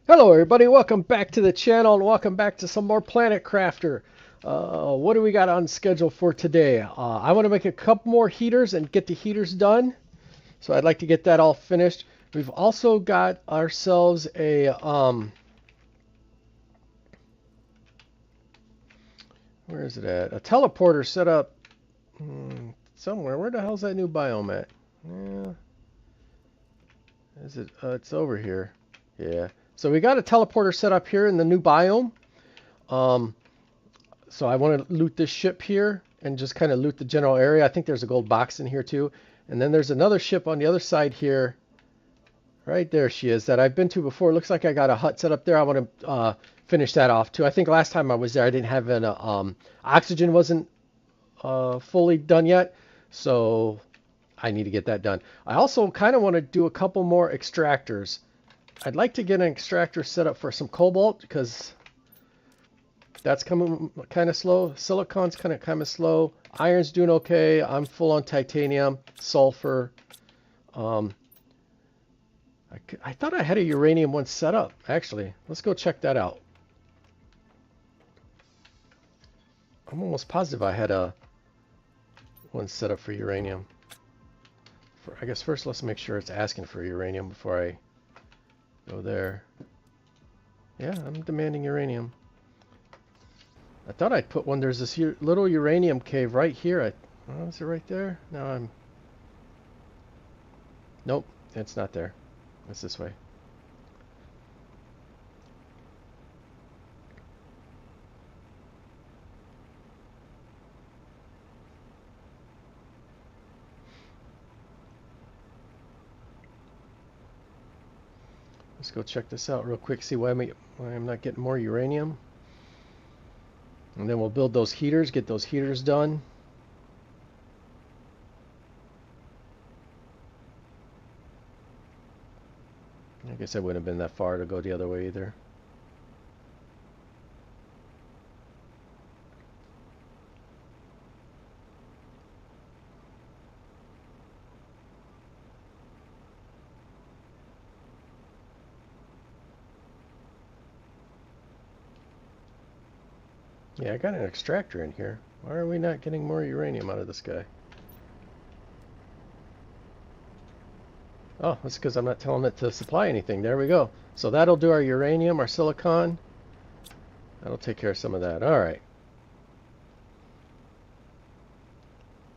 Hello everybody, welcome back to the channel and welcome back to some more Planet Crafter. What do we got on schedule for today? I want to make a couple more heaters and get the heaters done. So I'd like to get that all finished. We've also got ourselves a, where is it at? A teleporter set up somewhere. Where the hell's that new biome at? Yeah, is it? It's over here. Yeah. So we got a teleporter set up here in the new biome. Um, So I want to loot this ship here and just kind of loot the general area. I think there's a gold box in here too. And then there's another ship on the other side here. Right there she is that I've been to before. Looks like I got a hut set up there. I want to finish that off too. I think last time I was there I didn't have an oxygen wasn't fully done yet. So I need to get that done. I also kind of want to do a couple more extractors. I'd like to get an extractor set up for some cobalt because that's coming kind of slow. Silicon's kind of slow. Iron's doing okay. I'm full on titanium, sulfur. Um, I thought I had a uranium one set up, actually. Let's go check that out. I'm almost positive I had a one set up for uranium. I guess first let's make sure it's asking for uranium before I go there. Yeah, I'm demanding uranium. I thought I'd put one. There's this little uranium cave right here. Oh, is it right there? No, Nope, it's not there. It's this way. Let's go check this out real quick, see why I'm not getting more uranium. And then we'll build those heaters, get those heaters done. I guess I wouldn't have been that far to go the other way either. Yeah, I got an extractor in here. Why are we not getting more uranium out of this guy? Oh, that's because I'm not telling it to supply anything. There we go. So that'll do our uranium, our silicon. That'll take care of some of that. All right.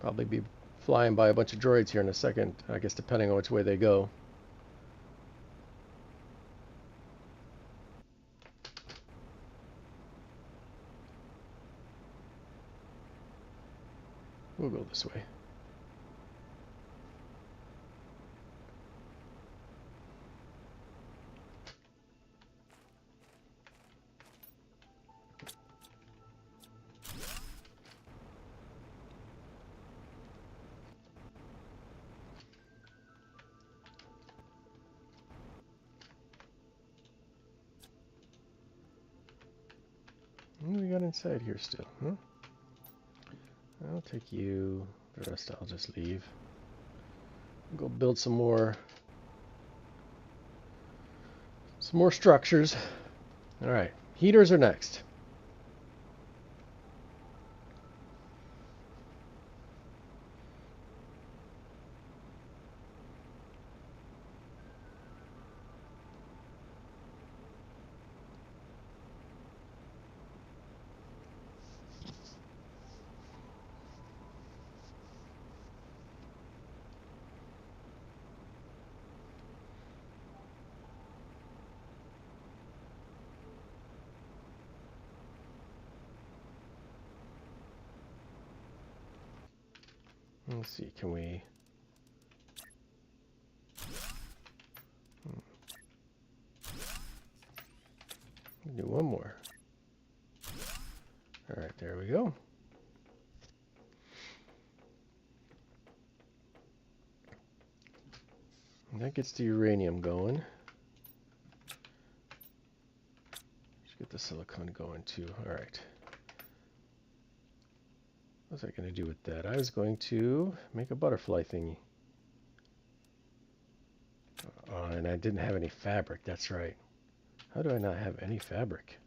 Probably be flying by a bunch of droids here in a second, I guess depending on which way they go. We'll go this way. What do we got inside here still, huh? I'll take you. The rest I'll just leave. Go build some more structures. All right, heaters are next. Let's see, can we... do one more. All right, there we go. And that gets the uranium going. Let's get the silicon going too. All right. What was I going to do with that? I was going to make a butterfly thingy. And I didn't have any fabric, that's right. How do I not have any fabric?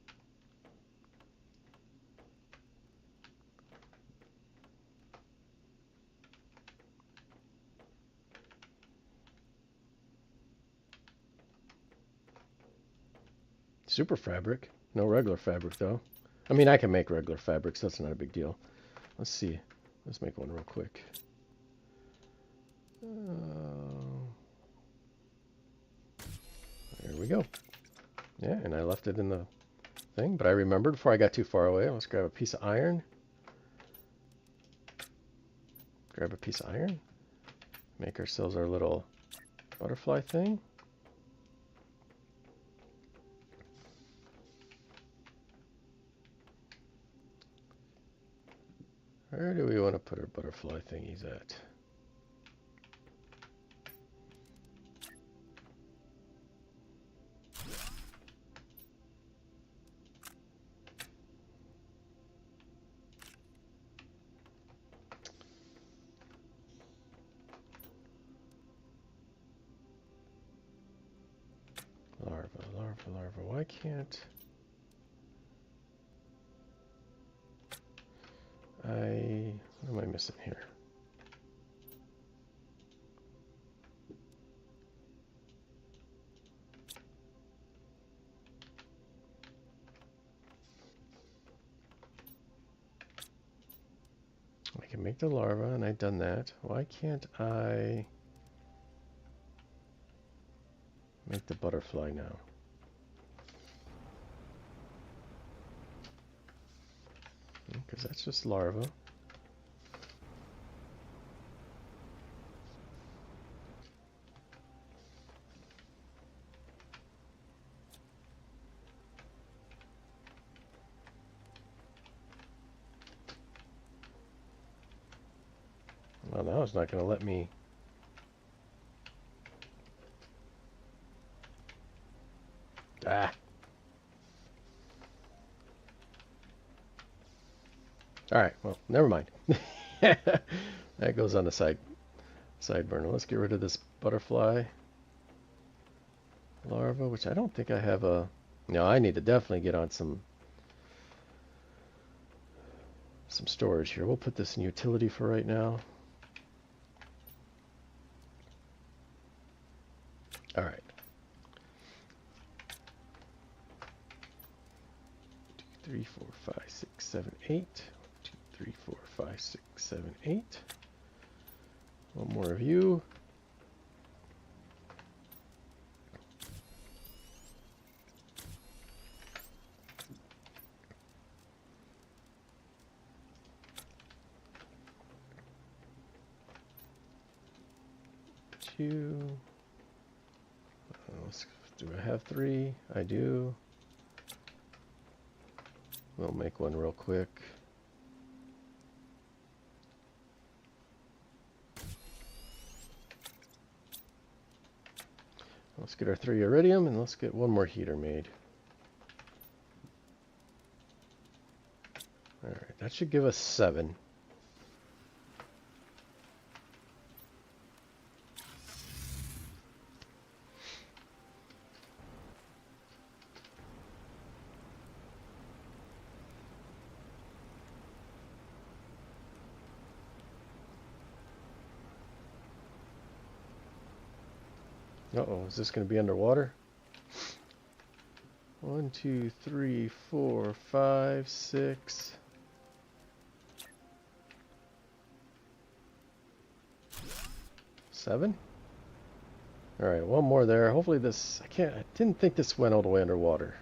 Super fabric. No regular fabric, though. I mean, I can make regular fabrics. That's not a big deal. Let's see. Let's make one real quick. There we go. Yeah, and I left it in the thing, but I remembered before I got too far away. Let's grab a piece of iron. Grab a piece of iron. Make ourselves our little butterfly thing. Where do we want to put our butterfly thingies at? Larva, larva, larva. Why can't I... What am I missing here? I can make the larva, and I've done that. Why can't I make the butterfly now? Because that's just larva. Well, now it's not going to let me. Ah. All right. Well, never mind. That goes on the side burner. Let's get rid of this butterfly larva, which I don't think I have a. No, I need to definitely get on some storage here. We'll put this in utility for right now. All right. 2, 3, 4, 5, 6, 7, 8. 2, 3, 4, 5, 6, 7, 8. One more of you. Two. Do I have 3? I do. We'll make one real quick. Let's get our 3 iridium and let's get one more heater made. Alright, that should give us 7. Uh-oh, is this going to be underwater? 1, 2, 3, 4, 5, 6. Seven? Alright, one more there. Hopefully this... I didn't think this went all the way underwater.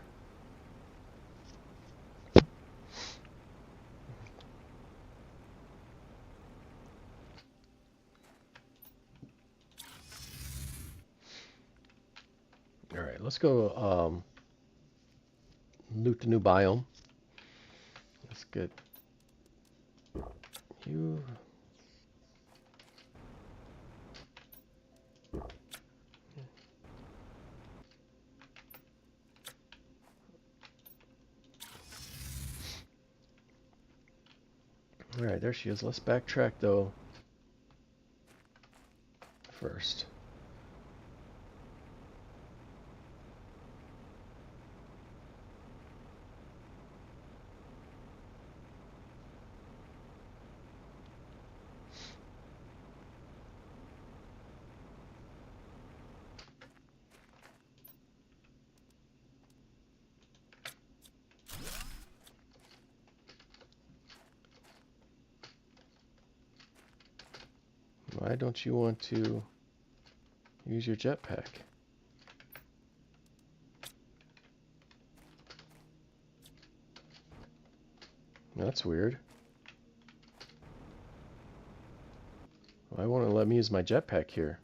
Alright, let's go loot the new biome. Let's get you... Alright, there she is. Let's backtrack though first. Why don't you want to use your jetpack? That's weird. Why won't it let me use my jetpack here?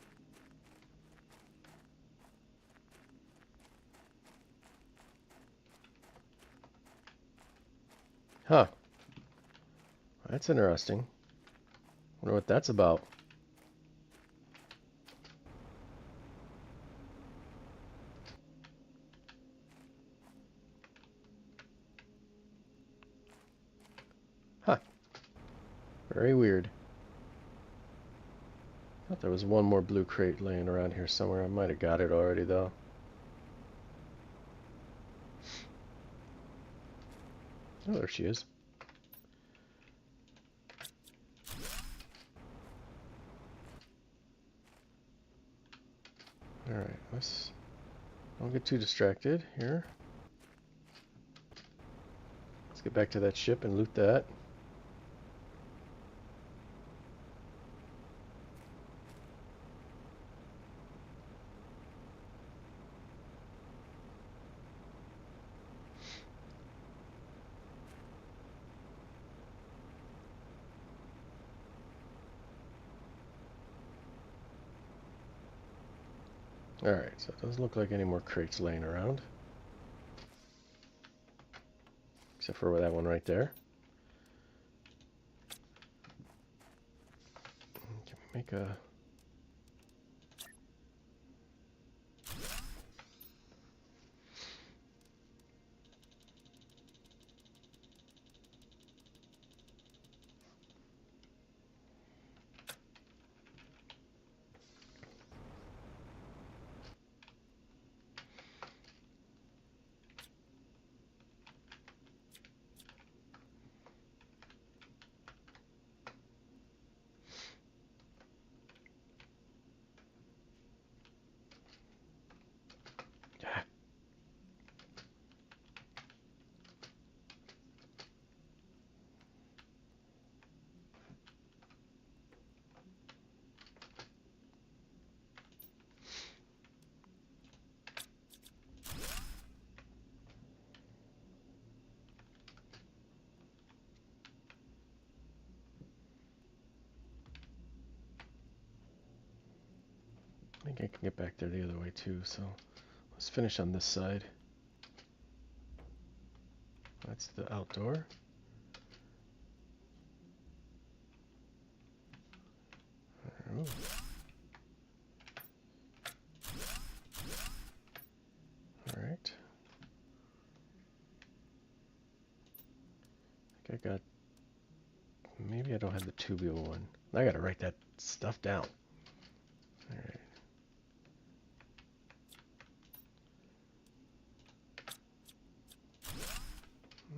Huh. That's interesting. Wonder what that's about. Huh. Very weird. I thought there was one more blue crate laying around here somewhere. I might have got it already, though. Oh, there she is. Alright, let's... Don't get too distracted here. Let's get back to that ship and loot that. Alright, so it doesn't look like any more crates laying around. Except for that one right there. Can we make a... I think I can get back there the other way too, so let's finish on this side. That's the outdoor. Ooh. Alright. I think I got... Maybe I don't have the tubular one. I gotta write that stuff down. Alright.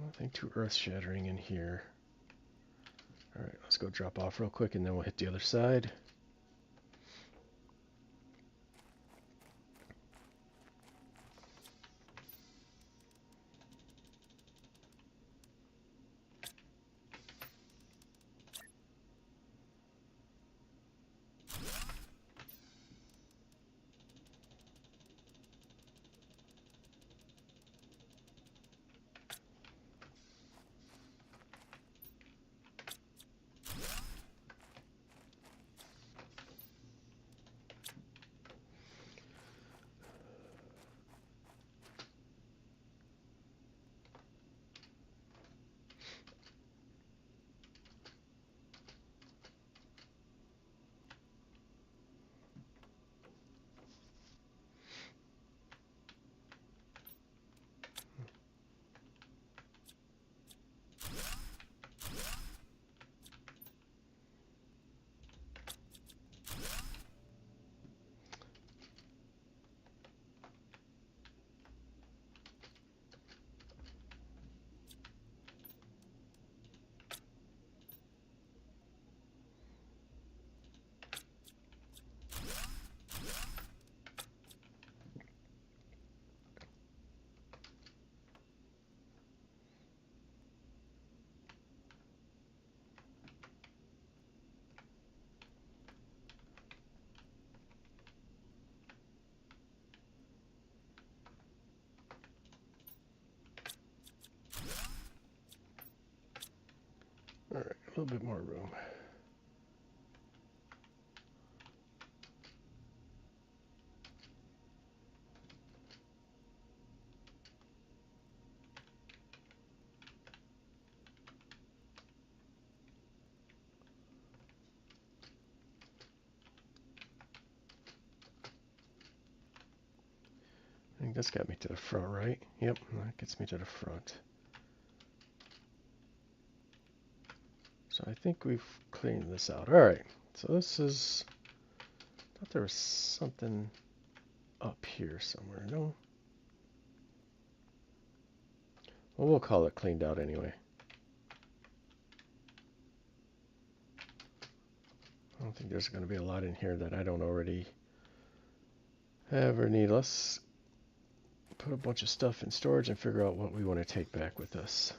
Nothing too earth-shattering in here. Alright, let's go drop off real quick and then we'll hit the other side. little bit more room. I think that's got me to the front, right? Yep, that gets me to the front. So I think we've cleaned this out. All right, so this is, I thought there was something up here somewhere, no? Well, we'll call it cleaned out anyway. I don't think there's going to be a lot in here that I don't already have or need. Let's put a bunch of stuff in storage and figure out what we want to take back with us.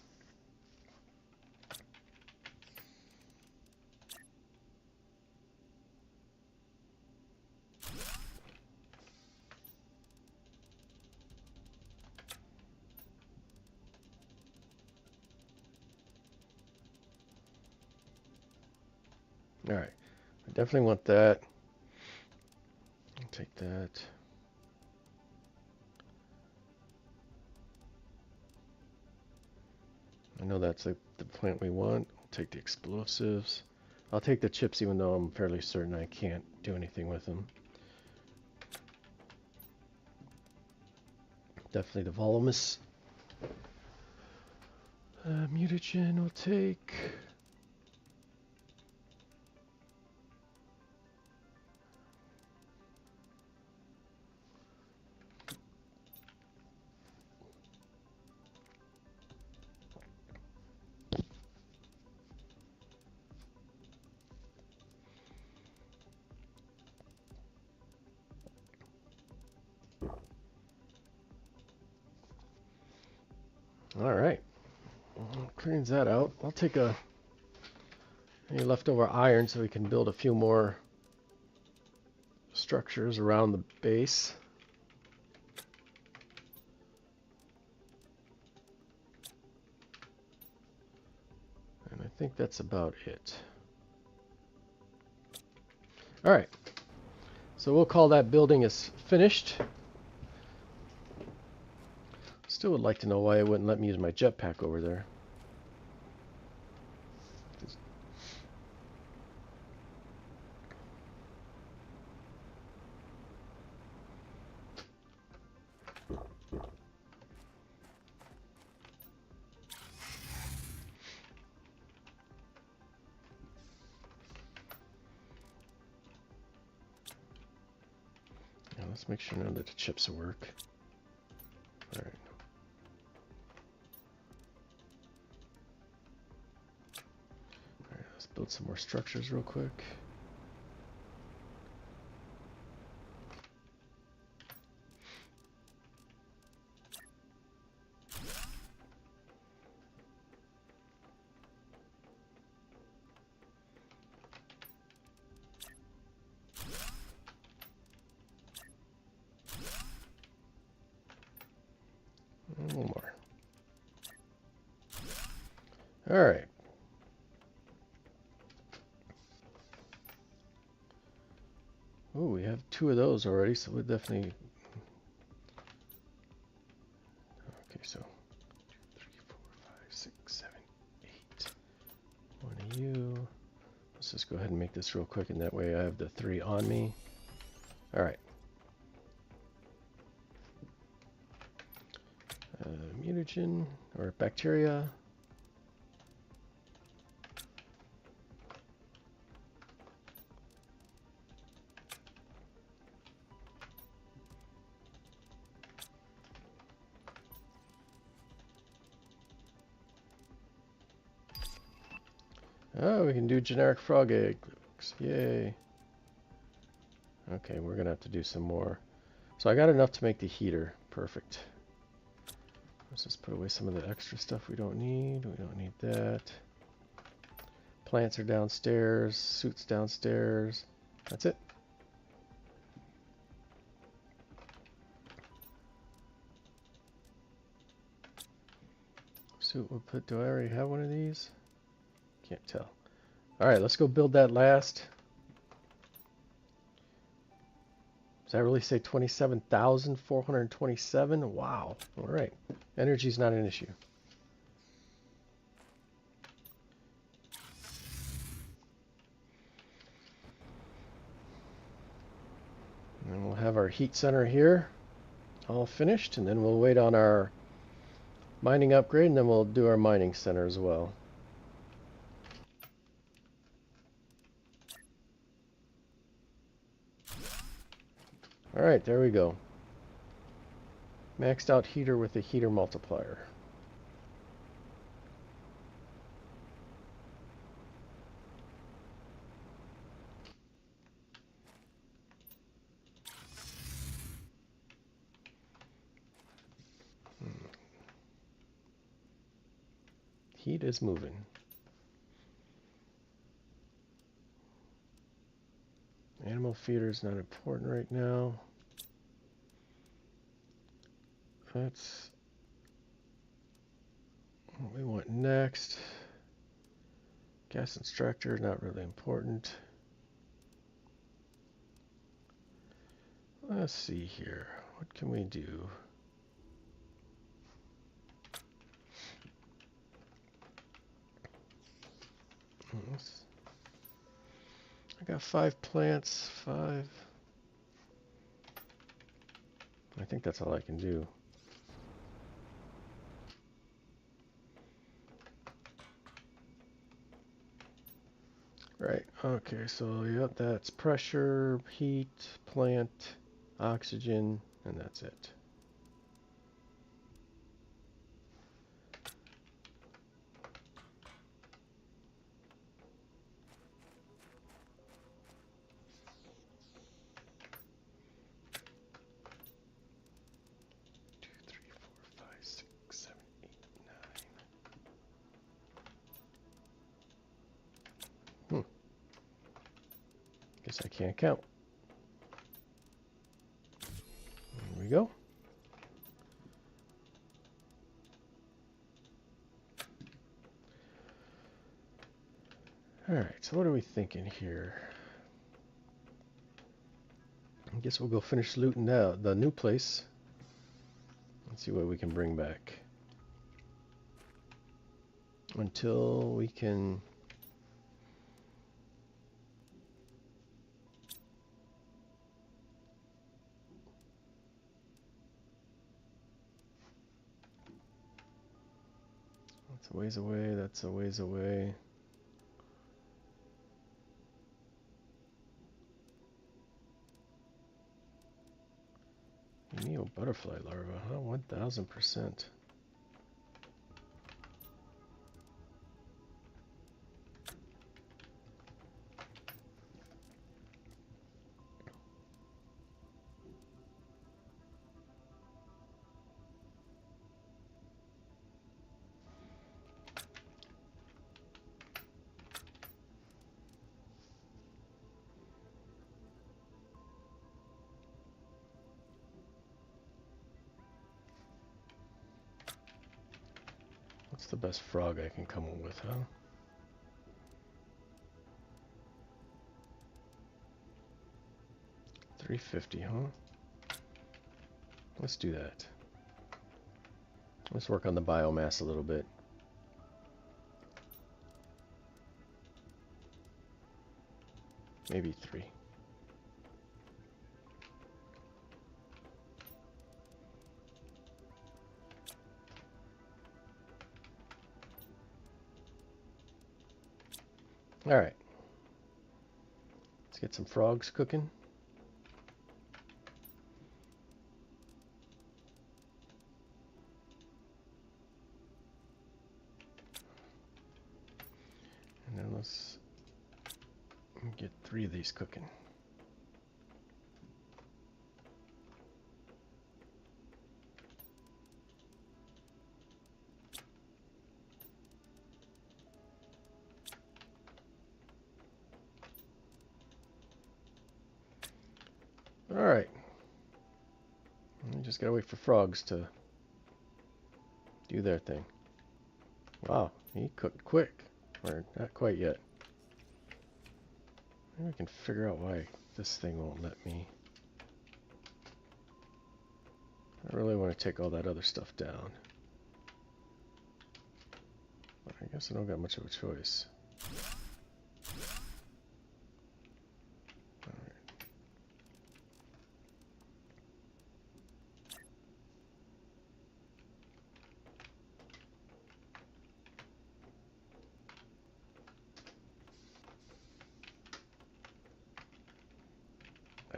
All right, I definitely want that. I'll take that. I know that's the plant we want. I'll take the explosives. I'll take the chips even though I'm fairly certain I can't do anything with them. Definitely the voluminous. Mutagen will take. All right, cleans that out. I'll take any leftover iron so we can build a few more structures around the base. And I think that's about it. All right, so we'll call that building is finished. Still would like to know why it wouldn't let me use my jetpack over there. Yeah, let's make sure none of the chips work. All right. All right, let's build some more structures real quick. And one more. All right. Oh, we have 2 of those already, so we'll definitely. Okay, so 2, 3, 4, 5, 6, 7, 8. One of you. Let's just go ahead and make this real quick, and that way I have the 3 on me. All right. Mutagen or bacteria. Oh, we can do generic frog eggs. Yay. Okay, we're going to have to do some more. So I got enough to make the heater. Perfect. Let's just put away some of the extra stuff we don't need. We don't need that. Plants are downstairs. Suits downstairs. That's it. Suit we'll put. Do I already have one of these? Can't tell. All right, let's go build that last. Does that really say 27,427? Wow. All right. Energy's not an issue. And we'll have our heat center here all finished, and then we'll wait on our mining upgrade, and then we'll do our mining center as well. All right, there we go. Maxed out heater with a heater multiplier. Heat is moving. Animal feeder is not important right now. That's what we want next. Gas extractor, not really important. Let's see here. What can we do? I got 5 plants, 5. I think that's all I can do. Right, okay, so yep, that's pressure, heat, plant, oxygen, and that's it. Guess I can't count. There we go. Alright, so what are we thinking here? I guess we'll go finish looting the new place. Let's see what we can bring back. Until we can... That's a ways away, that's a ways away. Neo butterfly larva, huh? 1000%. What's the best frog I can come up with, huh? $350, huh? Let's do that. Let's work on the biomass a little bit. Maybe 3. All right. Let's get some frogs cooking. And then let's get 3 of these cooking. All right. We just gotta wait for frogs to do their thing. Wow, he cooked quick. Or not quite yet. Maybe I can figure out why this thing won't let me. I really want to take all that other stuff down. But I guess I don't got much of a choice.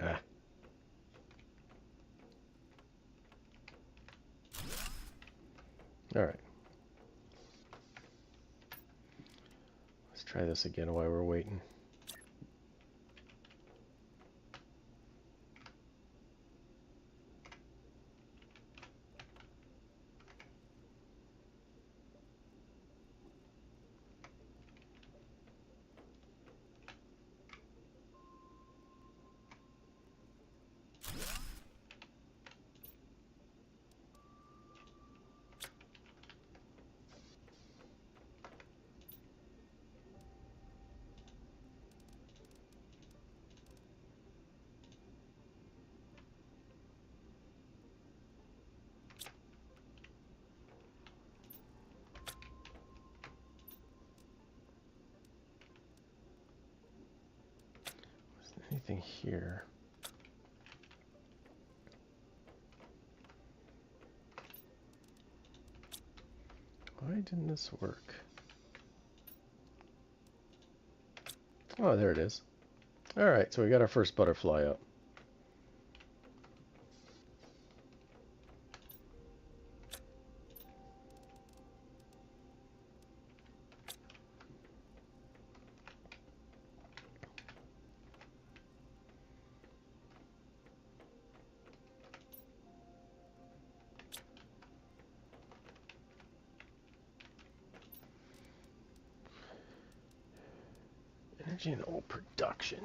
Ah. All right. Let's try this again while we're waiting. Anything here? Why didn't this work? Oh, there it is. All right, so we got our first butterfly up. Energy and oil production.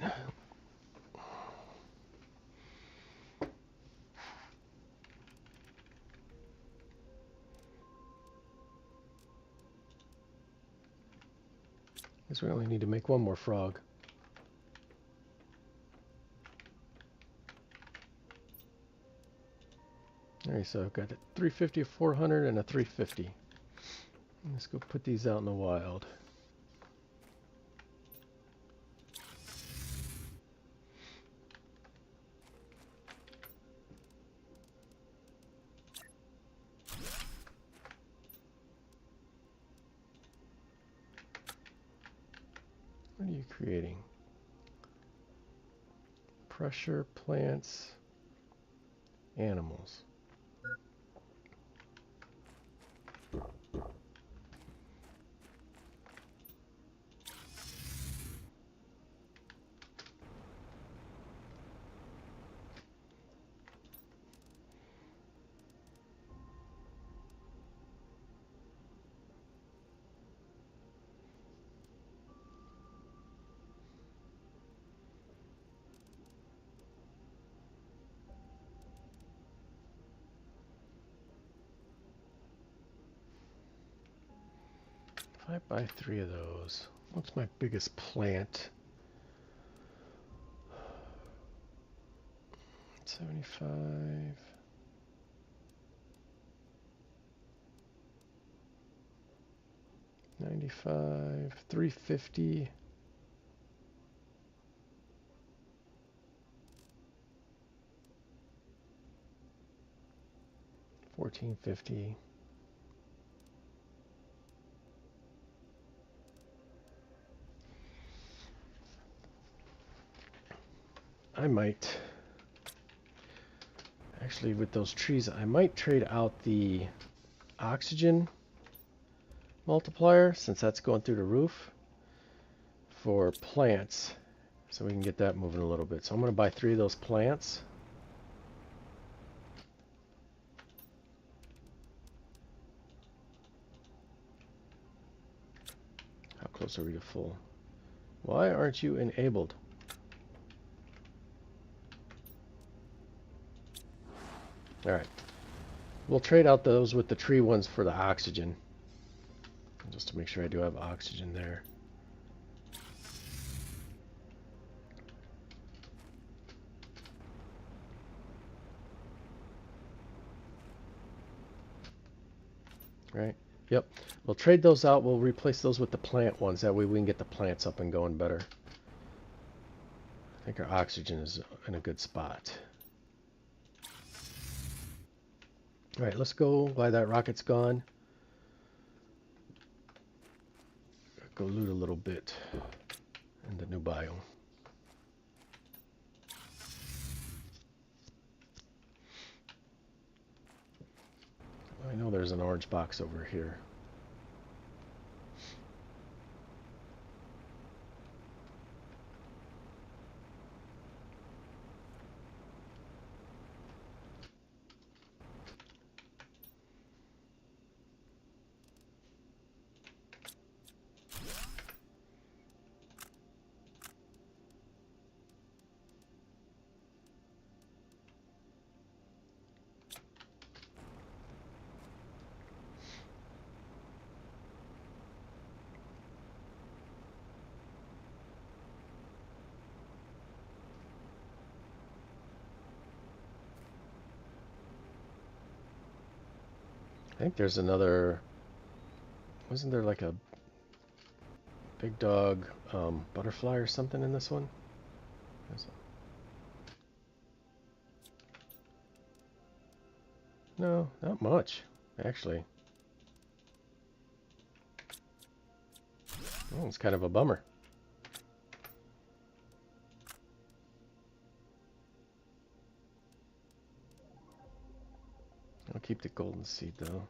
Guess we only need to make one more frog. Alright, so I've got a 350, a 400, and a 350. Let's go put these out in the wild. What are you creating? Pressure, plants, animals. If I buy 3 of those, what's my biggest plant? 75. 95, 350. 1450. I might actually, with those trees, I might trade out the oxygen multiplier, since that's going through the roof, for plants, so we can get that moving a little bit. So I'm going to buy 3 of those plants. How close are we to full? Why aren't you enabled? Alright. We'll trade out those with the tree ones for the oxygen. Just to make sure I do have oxygen there. right? Yep. We'll trade those out. We'll replace those with the plant ones. That way we can get the plants up and going better. I think our oxygen is in a good spot. All right, let's go while that rocket's gone. Go loot a little bit in the new biome. I know there's an orange box over here. I think there's another. Wasn't there like a big dog butterfly or something in this one? No, not much, actually. Oh, it's kind of a bummer. I'll keep the golden seed though.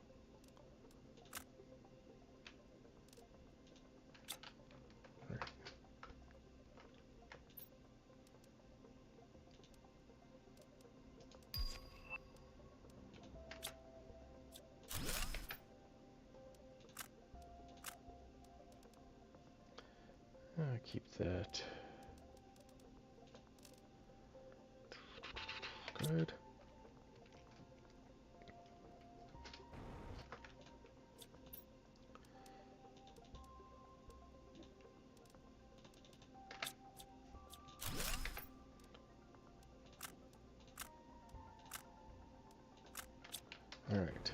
I'll keep that. Good. All right.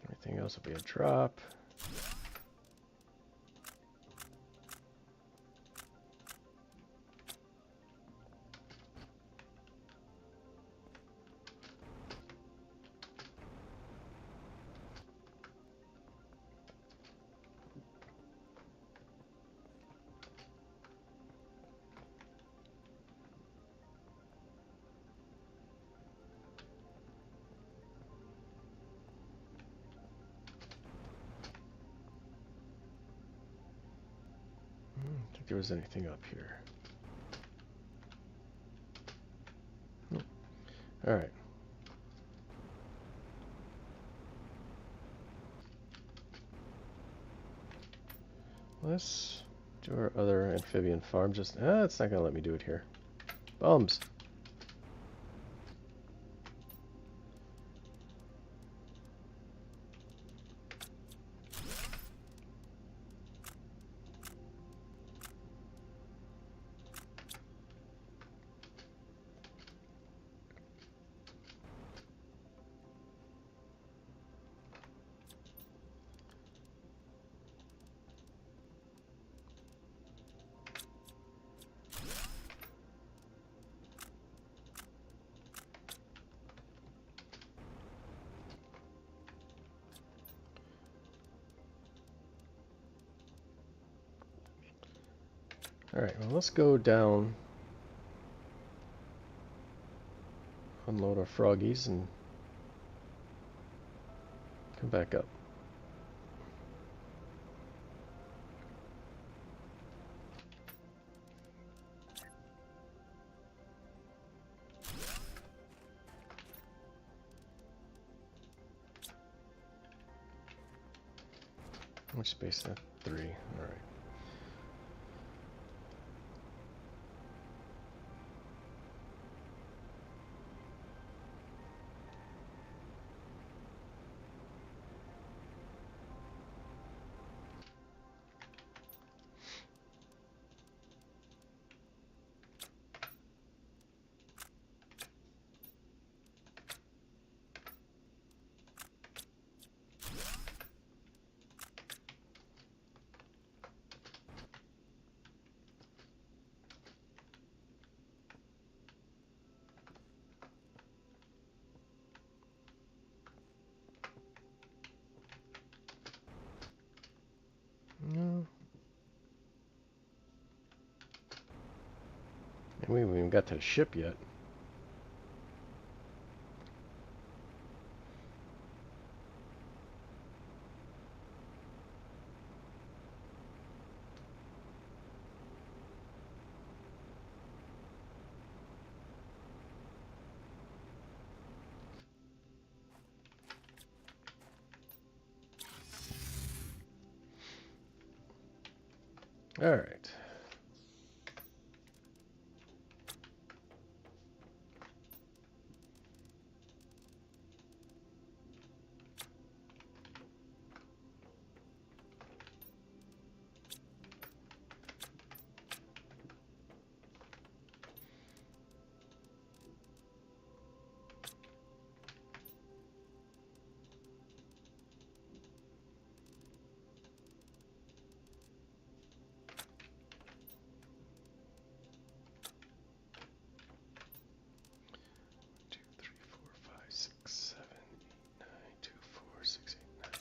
Everything else will be a drop. I don't think there was anything up here. All right. Let's do our other amphibian farm. Just it's not gonna let me do it here. Bums. All right, well, let's go down, unload our froggies, and come back up. How much space is that? 3. All right. We haven't even got to the ship yet. All right. Two, three, four, five, six, seven, 8, 9, 2, 4, 6, 8, 9.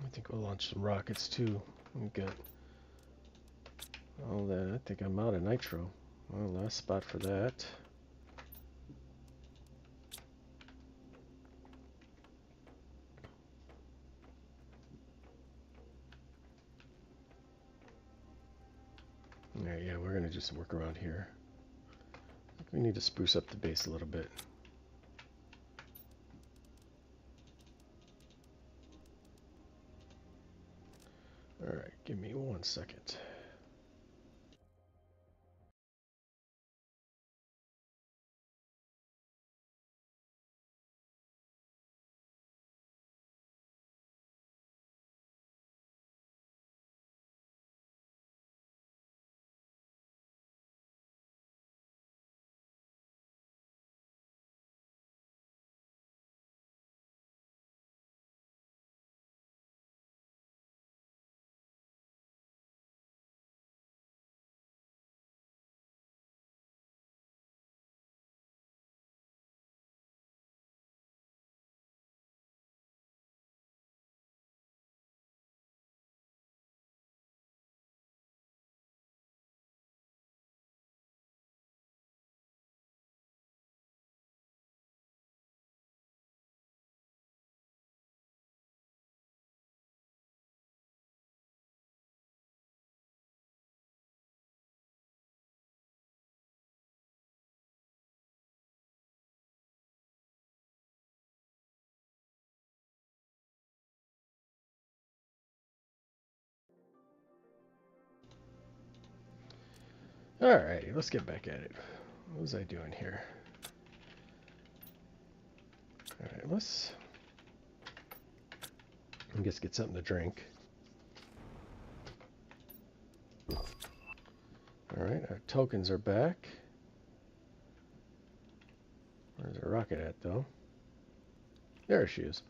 I think we'll launch some rockets too. We've got all that. I think I'm out of nitro. Well, last spot for that. Alright, yeah, we're gonna just work around here. We need to spruce up the base a little bit. Alright, give me 1 second. Alright, let's get back at it. What was I doing here? Alright, let's I guess get something to drink. Alright, our tokens are back. Where's our rocket at though? There she is.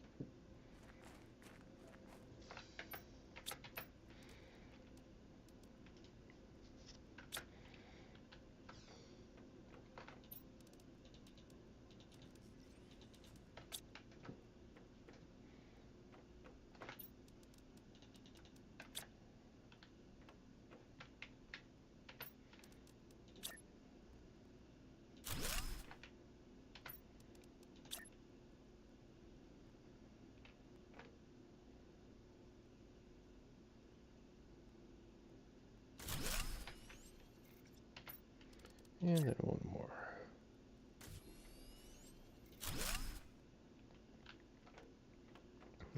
And then one more.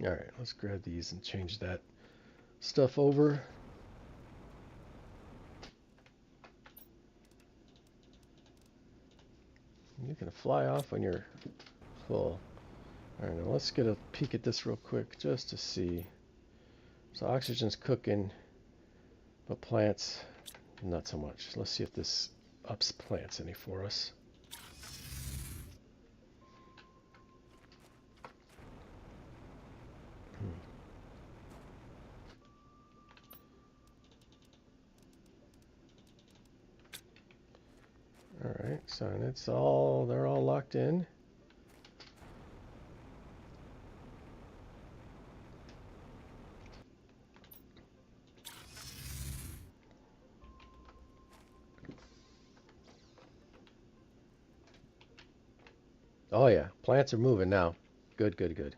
Alright, let's grab these and change that stuff over. You can fly off when you're full. Alright, now let's get a peek at this real quick just to see. So oxygen's cooking, but plants, not so much. Let's see if this ups plants any for us. Alright, so they're all locked in. Oh yeah, plants are moving now. Good, good, good.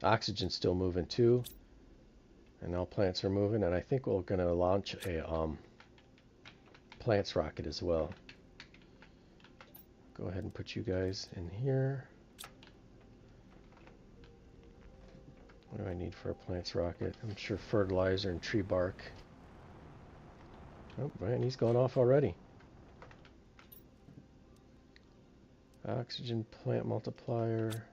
Oxygen's still moving too. And now plants are moving, and I think we're gonna launch a plants rocket as well. Go ahead and put you guys in here. What do I need for a plants rocket? I'm sure fertilizer and tree bark. Oh, man, he's going off already. Oxygen plant multiplier.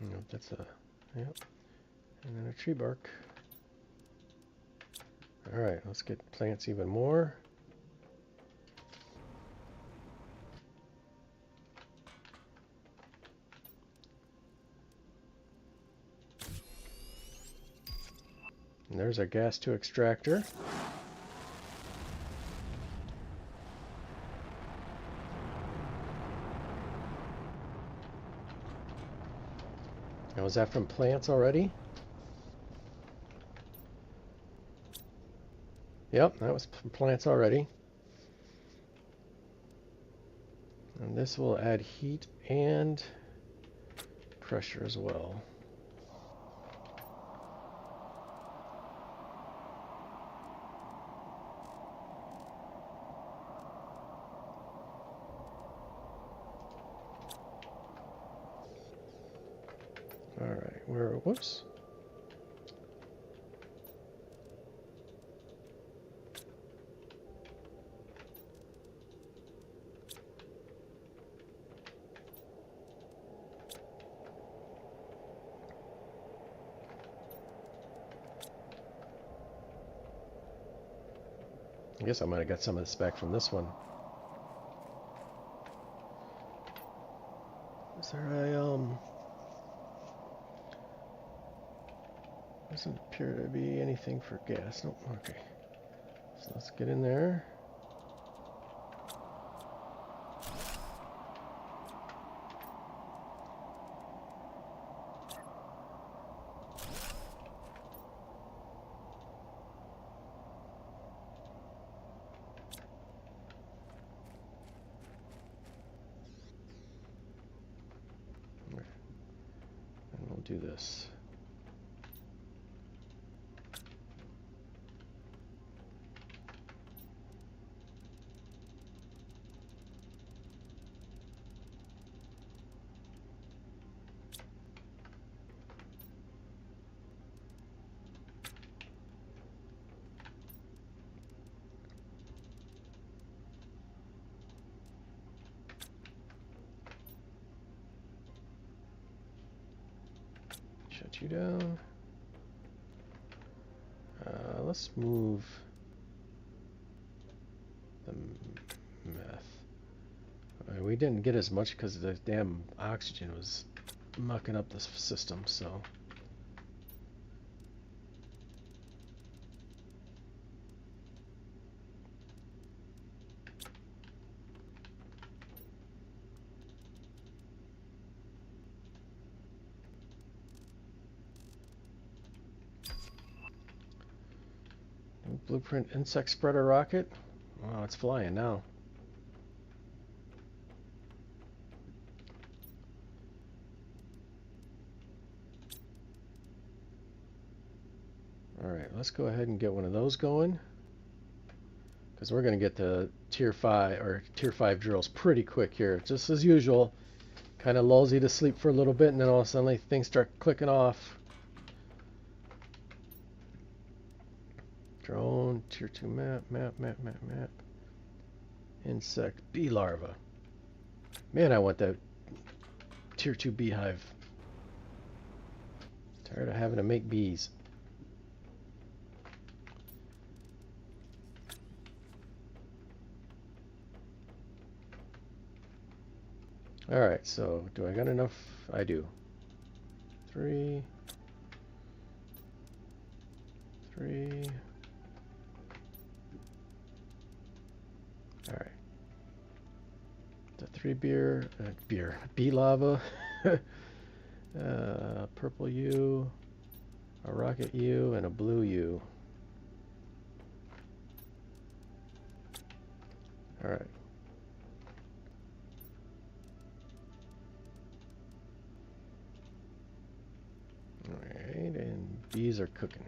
Nope, that's a, yep. And then a tree bark. Alright, let's get plants even more. And there's our gas 2 extractor. Now, was that from plants already? Yep, that was from plants already. And this will add heat and pressure as well. Alright, whoops. I guess I might have got some of this back from this one. Is there a, doesn't appear to be anything for gas. Nope, okay. So let's get in there. And we'll do this. Shut you down. Let's move the meth. We didn't get as much because the damn oxygen was mucking up this system, so. Blueprint insect spreader rocket. Wow, it's flying now. let's go ahead and get one of those going, because we're going to get to tier 5 drills pretty quick here. Just as usual, kind of lulls you to sleep for a little bit, and then all of a sudden things start clicking off. Drone, tier 2 map. Insect, bee larva. Man, I want that tier 2 beehive. Tired of having to make bees. Alright, so do I got enough? I do. 3. Alright. The 3 bee lava. Purple U, a rocket U, and a blue U. Alright. Alright, and bees are cooking.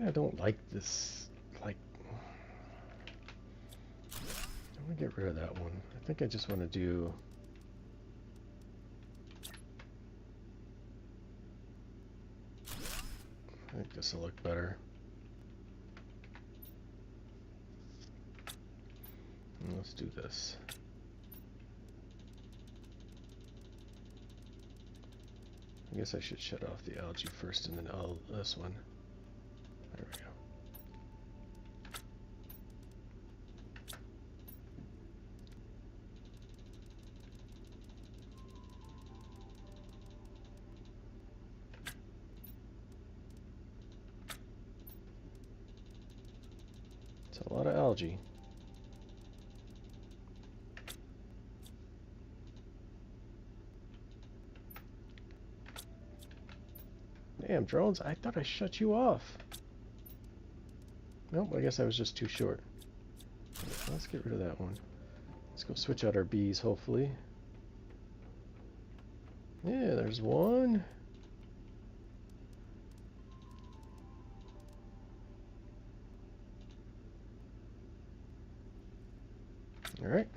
I don't like this, like, I'm gonna get rid of that one. I think I just want to do, I think this will look better. And let's do this. I guess I should shut off the algae first and then this one. There we go. It's a lot of algae. Damn, drones, I thought I shut you off. Nope, I guess I was just too short. Let's get rid of that one. Let's go switch out our bees, hopefully. Yeah, there's one. All right.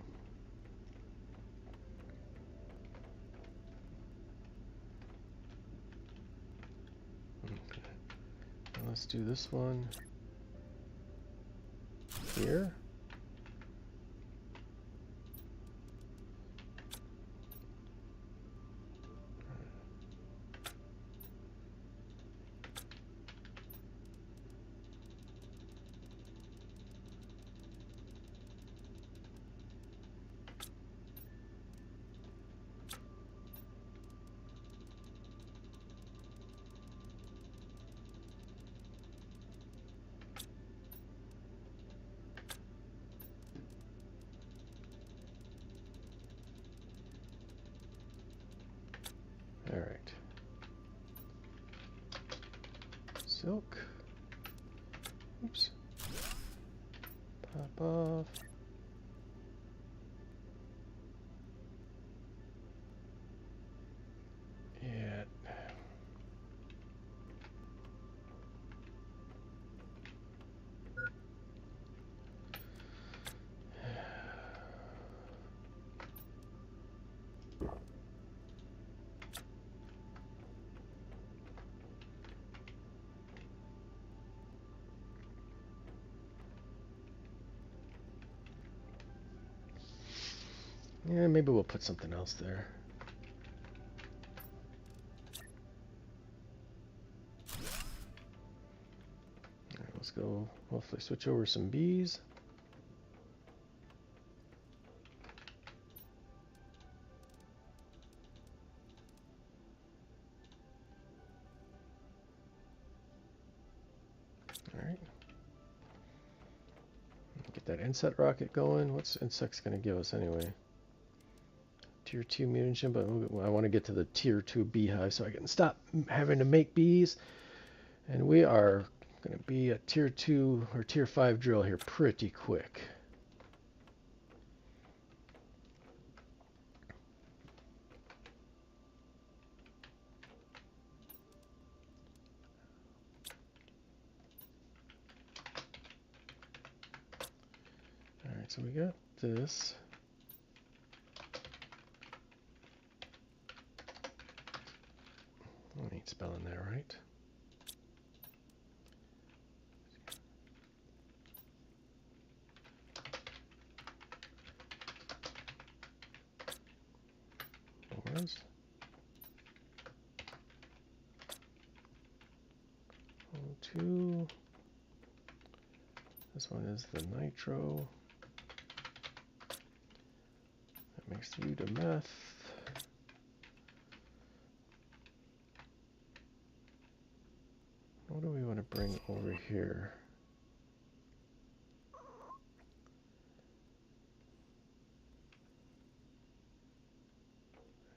Okay. Let's do this one here. All right. Silk. Oops. Pop off. Yeah. Yeah, maybe we'll put something else there. All right, let's go hopefully switch over some bees. All right. Get that insect rocket going. What's insects going to give us anyway? Tier 2 mutagen, but I want to get to the tier 2 beehive so I can stop having to make bees. And we are Going to be a tier 2 or tier 5 drill here pretty quick. Alright, so we got this. I ain't spelling that right. Doors. 2. This one is the nitro. That makes you to meth. What do we want to bring over here?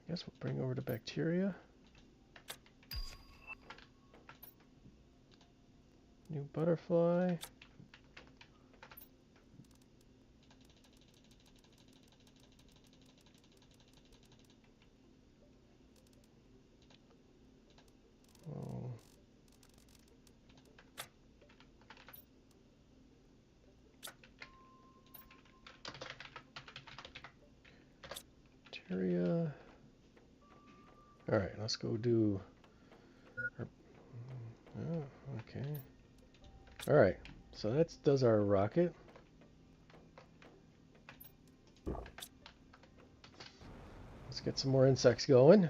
I guess we'll bring over the bacteria. New butterfly. Oh. Bacteria. All right, let's go do. Oh, okay. All right, so that does our rocket. Let's get some more insects going.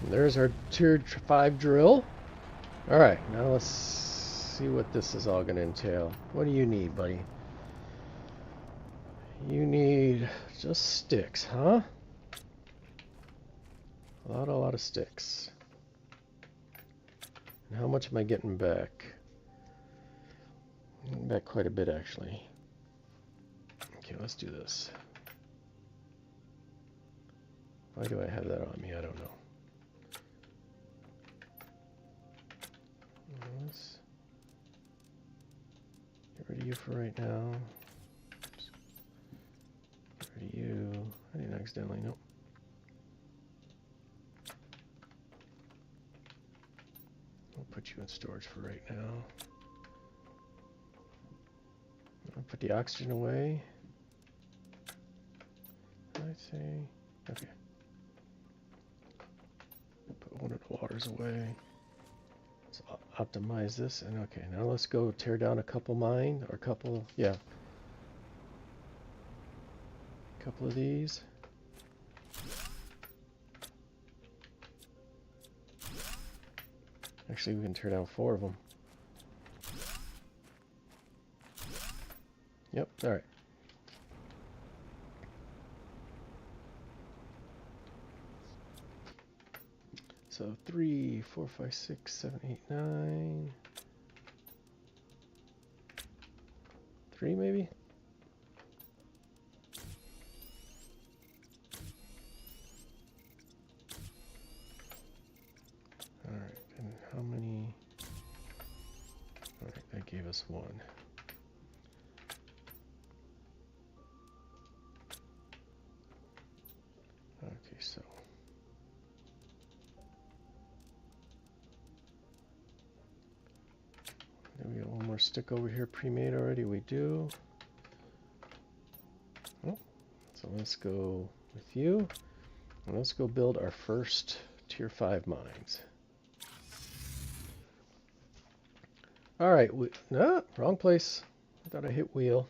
And there's our tier 5 drill. All right, now let's see what this is all going to entail. What do you need, buddy? You need just sticks, huh? A lot of sticks. And how much am I getting back? I'm getting back quite a bit, actually. Okay, let's do this. Why do I have that on me? I don't know. Let's get rid of you for right now. Get rid of you. I didn't accidentally, nope. I'll put you in storage for right now. I'll put the oxygen away. I'd say, okay. Put one of the waters away. Let's optimize this, and okay, now let's go tear down a couple mine, or a couple, yeah. A couple of these. Actually, we can tear down 4 of them. Yep, alright. So 3, 4, 5, 6, 7, 8, 9. 3 maybe? Alright, and how many? Alright, that gave us 1. Okay, so. Then we got one more stick over here pre-made already. We do. Oh, so let's go with you. And let's go build our first tier 5 mines. Alright, no, wrong place. I thought I hit wheel.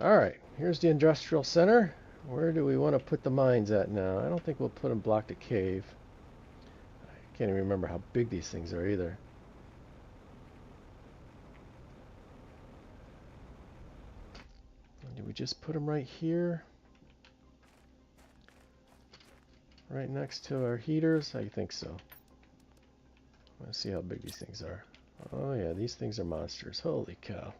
Alright, here's the industrial center. Where do we want to put the mines at now? I don't think we'll put them block the cave. I can't even remember how big these things are either. Do we just put them right here? Right next to our heaters? I think so. Let's see how big these things are. Oh yeah, these things are monsters. Holy cow.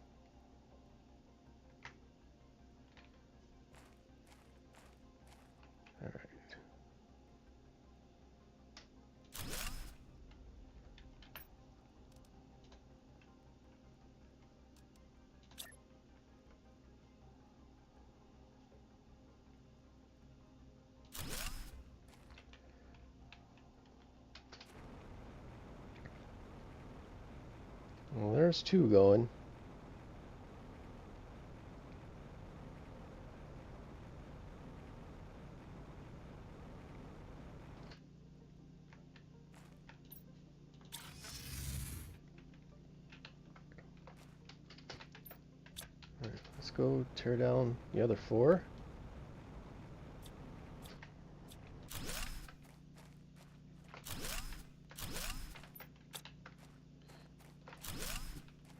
Well, there's two going. All right, let's go tear down the other four.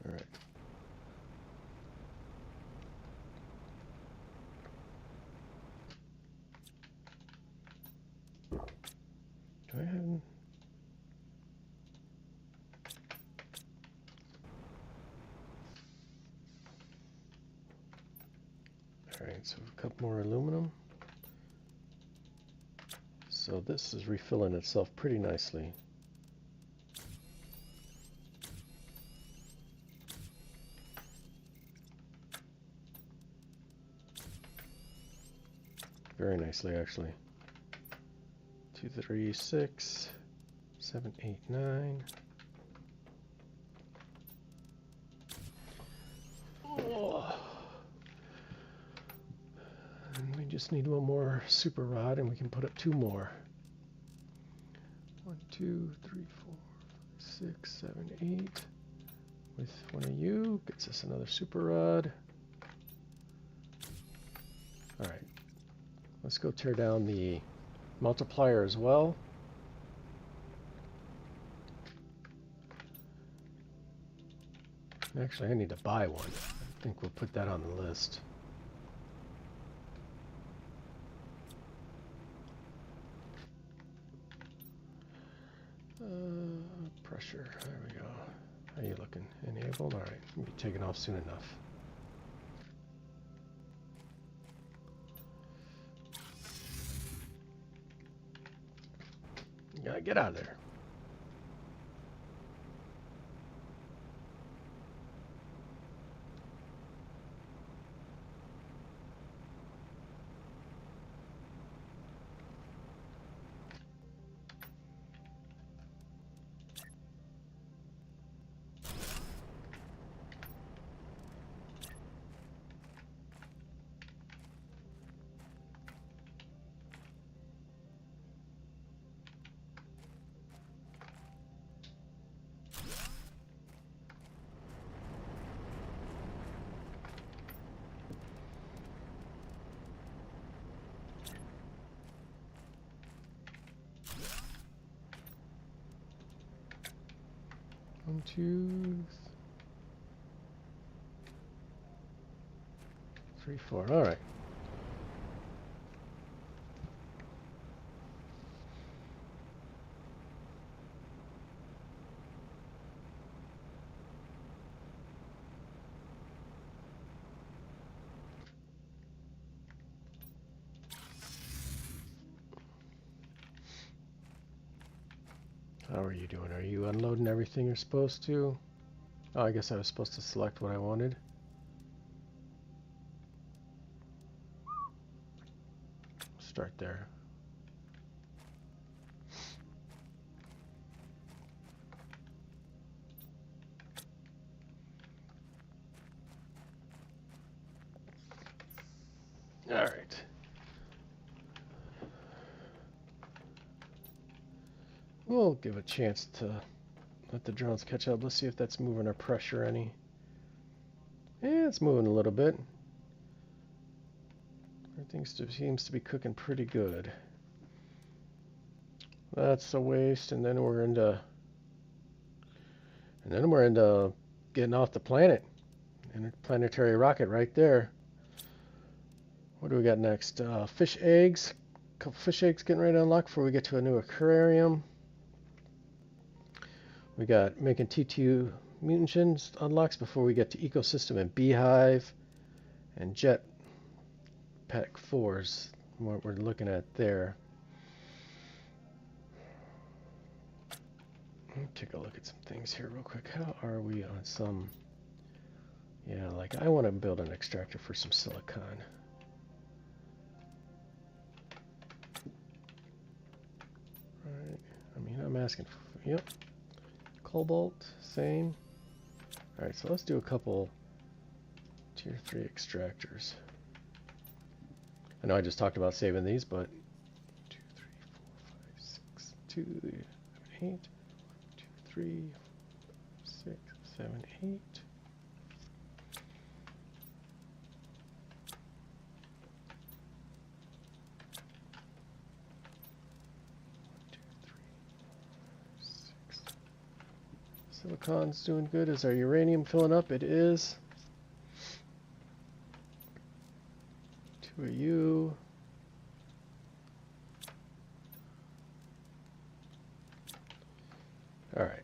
All right. Do I have... Alright, so a couple more aluminum. So this is refilling itself pretty nicely. Very nicely, actually. 2, 3, 6, 7, 8, 9. Oh. And we just need one more super rod and we can put up two more. 1, 2, 3, 4, 6, 7, 8. With one of you, gets us another super rod. Alright, let's go tear down the multiplier as well. Actually, I need to buy one. I think we'll put that on the list. Pressure, there we go. How you looking? Enabled? Alright, we'll be taken off soon enough. You gotta get out of there. One, 2, 3, 4. Alright. How are you doing? Are you unloading everything you're supposed to? Oh, I guess I was supposed to select what I wanted. Start there. Alright. We'll give a chance to let the drones catch up. Let's see if that's moving our pressure any. Yeah, it's moving a little bit. Everything seems to be cooking pretty good. That's a waste, and then we're into getting off the planet. Interplanetary rocket right there. What do we got next? Fish eggs. A couple fish eggs getting ready to unlock before we get to a new aquarium. We got making T2 mutagens unlocks before we get to ecosystem and beehive and jet pack 4s. What we're looking at there. Let me take a look at some things here real quick. How are we on some... Yeah, like I want to build an extractor for some silicon. Right. I mean, I'm asking for... Yep. Cobalt, same. Alright, so let's do a couple tier 3 extractors. I know I just talked about saving these, but 2, 3, 4, 5, 6, 2, 7, 8, 2, 3, 6, 7, 8. Silicon's doing good. Is our uranium filling up? It is. 2 of you. Alright.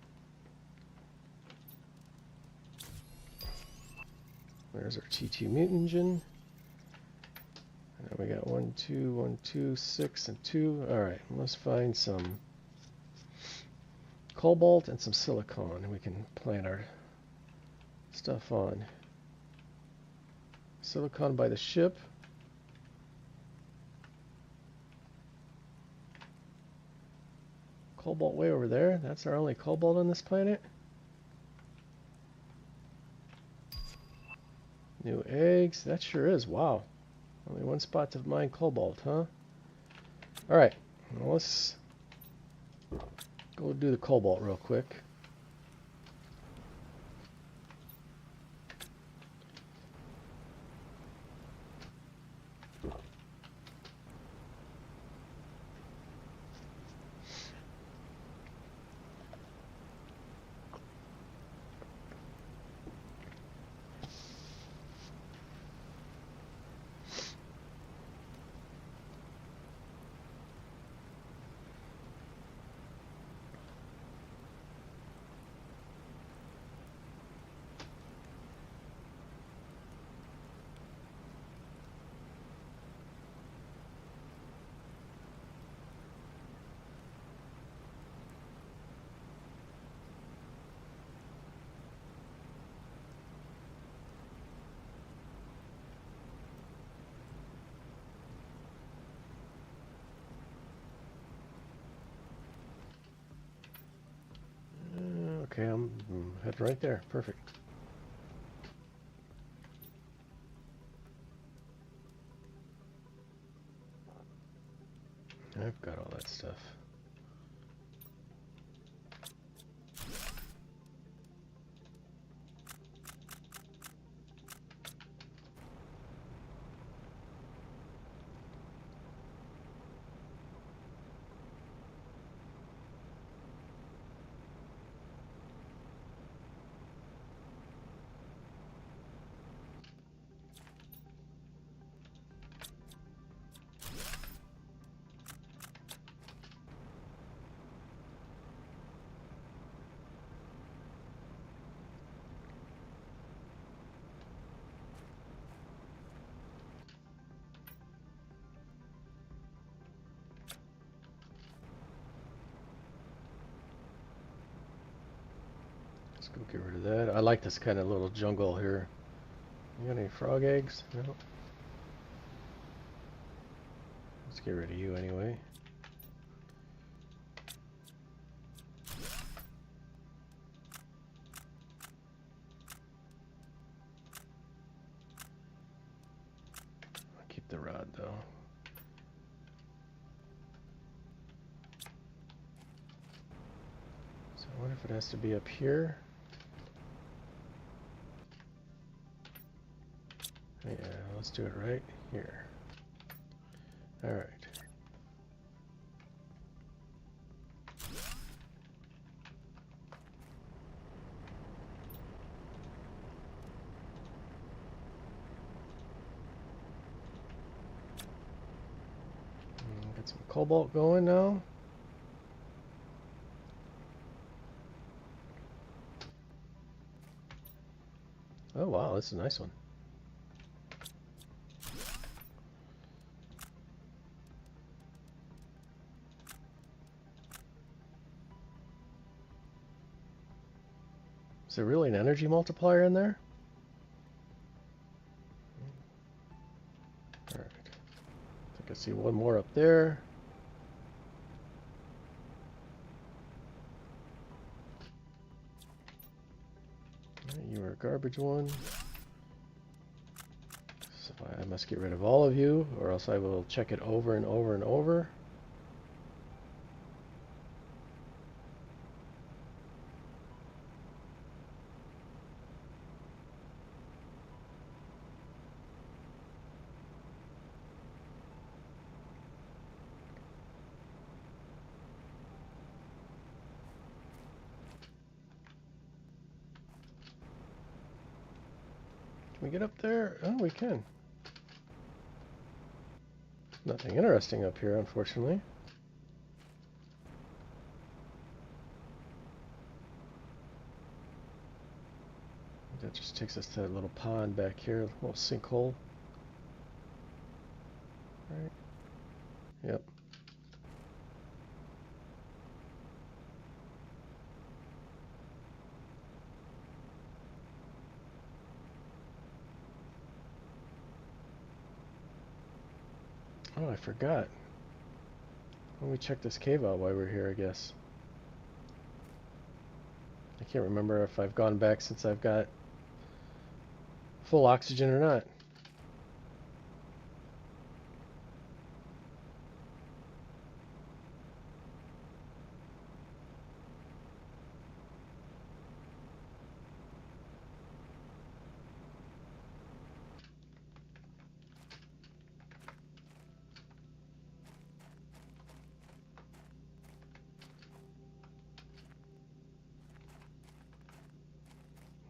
There's our T2 mutagen. And we got 1, 2, 1, 2, 6, and 2. Alright, let's find some cobalt and some silicon, and we can plant our stuff on. Silicon by the ship. Cobalt way over there. That's our only cobalt on this planet. New eggs. That sure is. Wow. Only one spot to mine cobalt, huh? Alright. Well, let's go do the cobalt real quick. Okay, I'm heading right there. Perfect. I've got all that stuff. Let's go get rid of that. I like this kind of little jungle here. You got any frog eggs? No. Let's get rid of you anyway. I'll keep the rod though. So I wonder if it has to be up here. Yeah, let's do it right here. All right. Get some cobalt going now. Oh wow, that's a nice one. Is there really an energy multiplier in there? Alright. I think I see one more up there. You are a garbage one. So I must get rid of all of you, or else I will check it over and over and over. Can we get up there? Oh, we can. Nothing interesting up here, unfortunately. That just takes us to that little pond back here, a little sinkhole. Right. Yep. Oh, I forgot. Let me check this cave out while we're here, I guess. I can't remember if I've gone back since I've got full oxygen or not.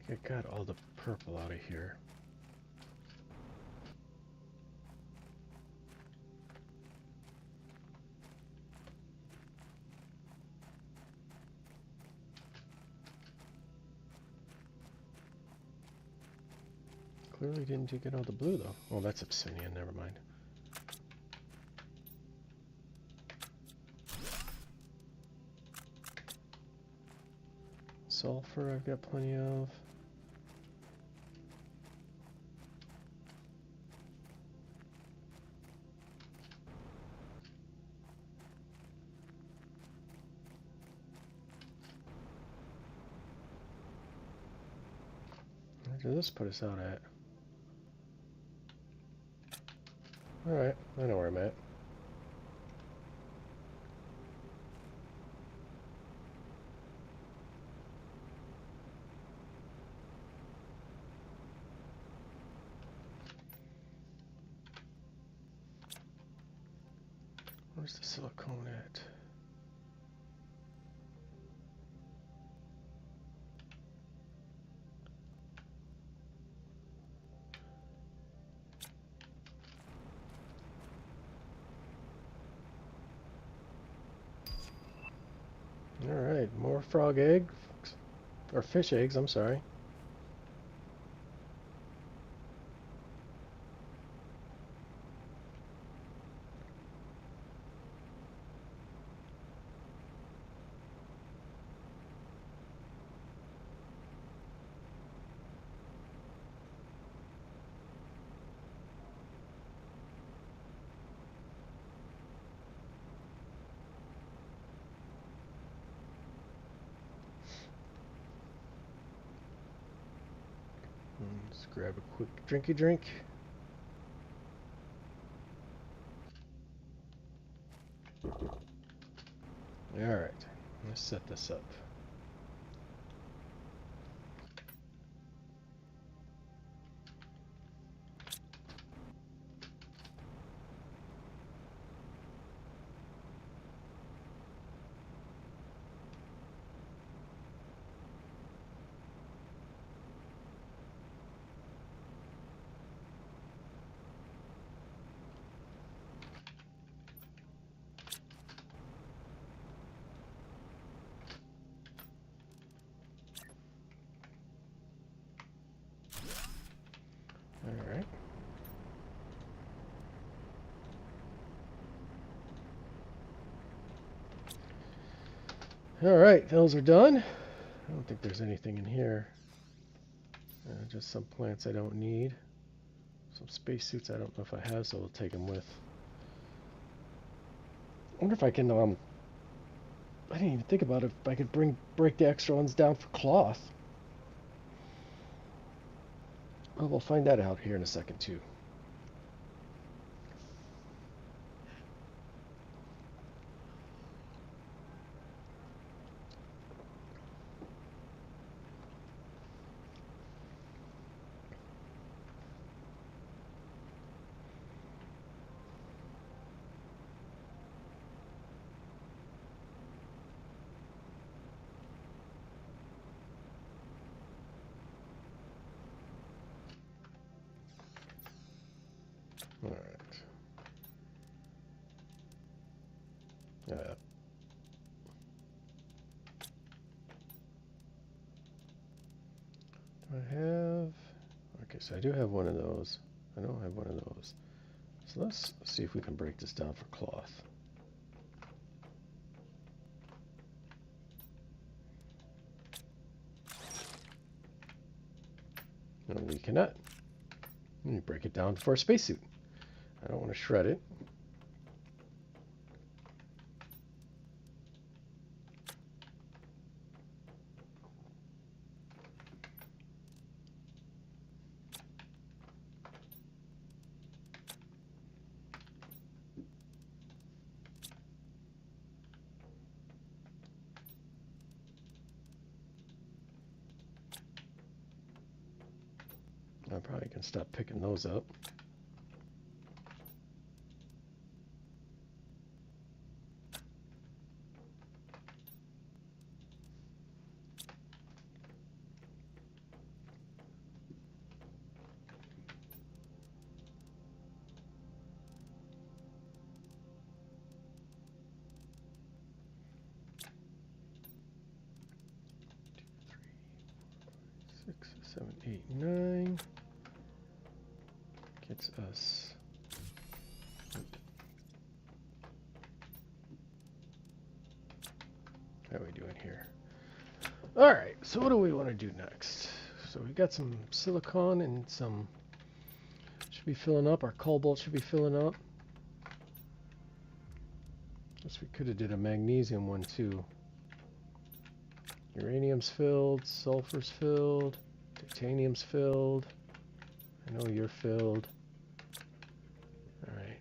I got all the purple out of here. Clearly didn't you get all the blue though. Oh, that's obsidian, never mind. Sulfur I've got plenty of. Where did this put us out at? Alright, I know where I'm at. Where's the silicone at? Alright, more frog eggs. Or fish eggs, I'm sorry. Let's grab a quick drinky drink. Alright, let's set this up. Alright. Alright, those are done. I don't think there's anything in here. Just some plants I don't need. Some spacesuits I don't know if I have, so we'll take them with. I wonder if I can, I didn't even think about it, if I could break the extra ones down for cloth. Well, we'll find that out here in a second too. All right. Do I have? Okay, so I do have one of those. I don't have one of those. So let's see if we can break this down for cloth. No, we cannot. Let me break it down for a spacesuit. I don't want to shred it. I probably can stop picking those up. Six, 7, 8, 9 gets us. How are we doing here? All right, so what do we want to do next? So we got some silicon and some should be filling up. Our cobalt should be filling up. Guess we could have did a magnesium one too. Uranium's filled, sulfur's filled, titanium's filled. I know you're filled. All right.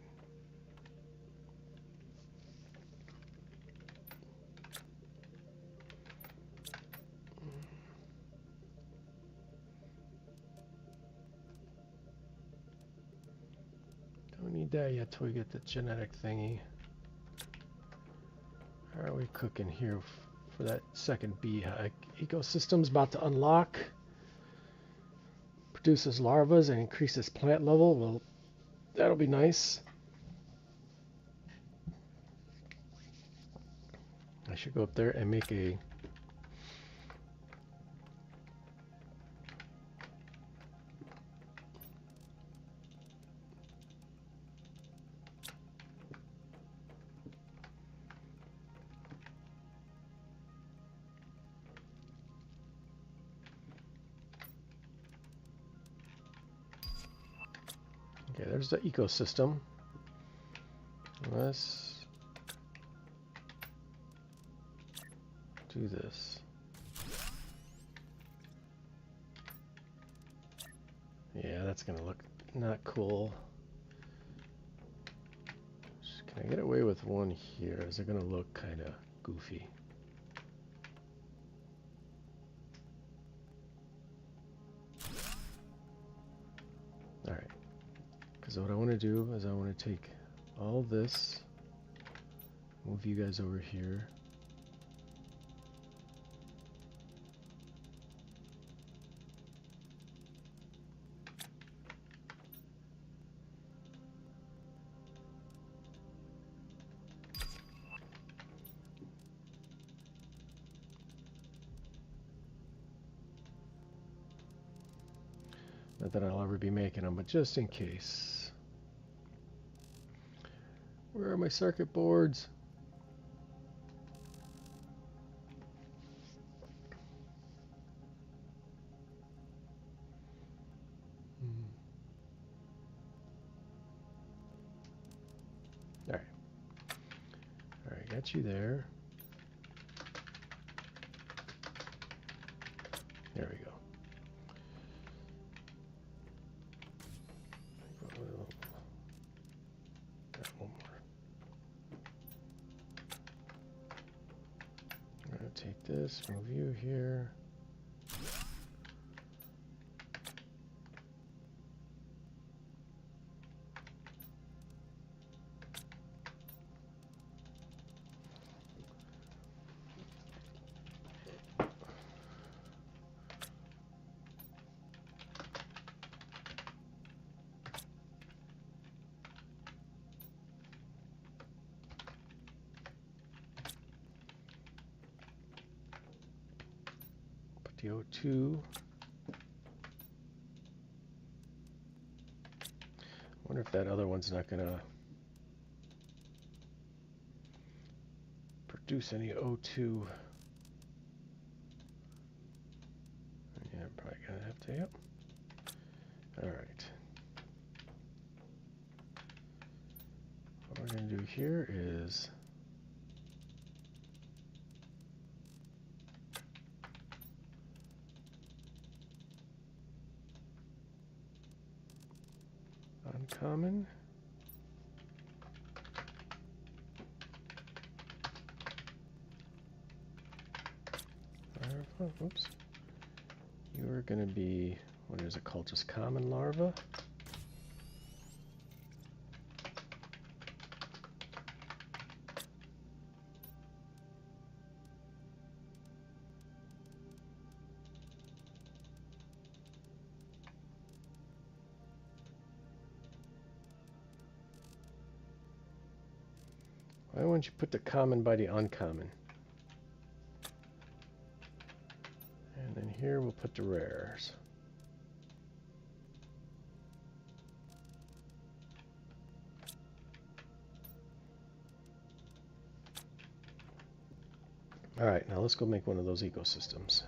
Don't need that yet till we get the genetic thingy. How are we cooking here for that second beehive? Ecosystem's about to unlock. Produces larvas and increases plant level. Well, that'll be nice. I should go up there and make a okay, there's the ecosystem. Let's do this. Yeah, that's gonna look not cool. Can I get away with one here? Is it gonna look kind of goofy? All right. Because what I want to do is I want to take all this, move you guys over here. Not that I'll ever be making them, but just in case. Where are my circuit boards? All right. All right, got you there. There we go. this, move you here. Put the O2. Wonder if that other one's not gonna produce any O2. Yeah, I'm probably gonna have to, yep. Alright. What we're gonna do here is uncommon. Larva, oops. You are going to be, what is it called? Just common larva. Why wouldn't you put the common by the uncommon? And then here we'll put the rares. Alright, now let's go make one of those ecosystems.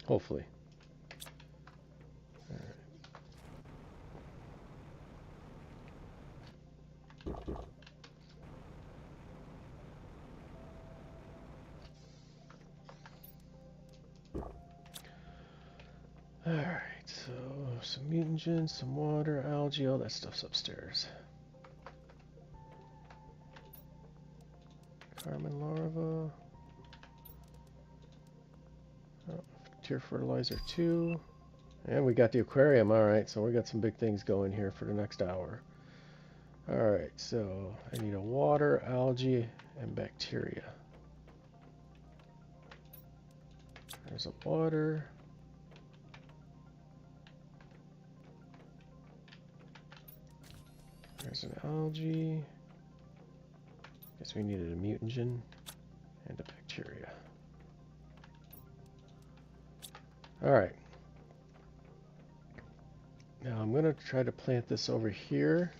Hopefully. Alright, so some mutagen, some water, algae, all that stuff's upstairs. Carmen larva. Oh, tier fertilizer 2. And we got the aquarium, alright, so we got some big things going here for the next hour. Alright, so I need a water, algae, and bacteria. There's a water. There's an algae. Guess we needed a mutagen and a bacteria. Alright. Now I'm going to try to plant this over here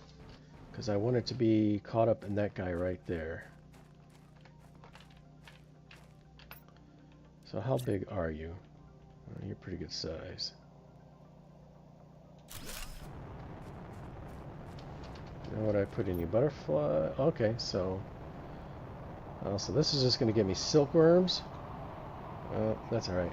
because I want it to be caught up in that guy right there. So how big are you? Oh, you're pretty good size. You know what I put in you? Butterfly? Okay, so... Oh, so this is just going to give me silkworms. Oh, that's alright.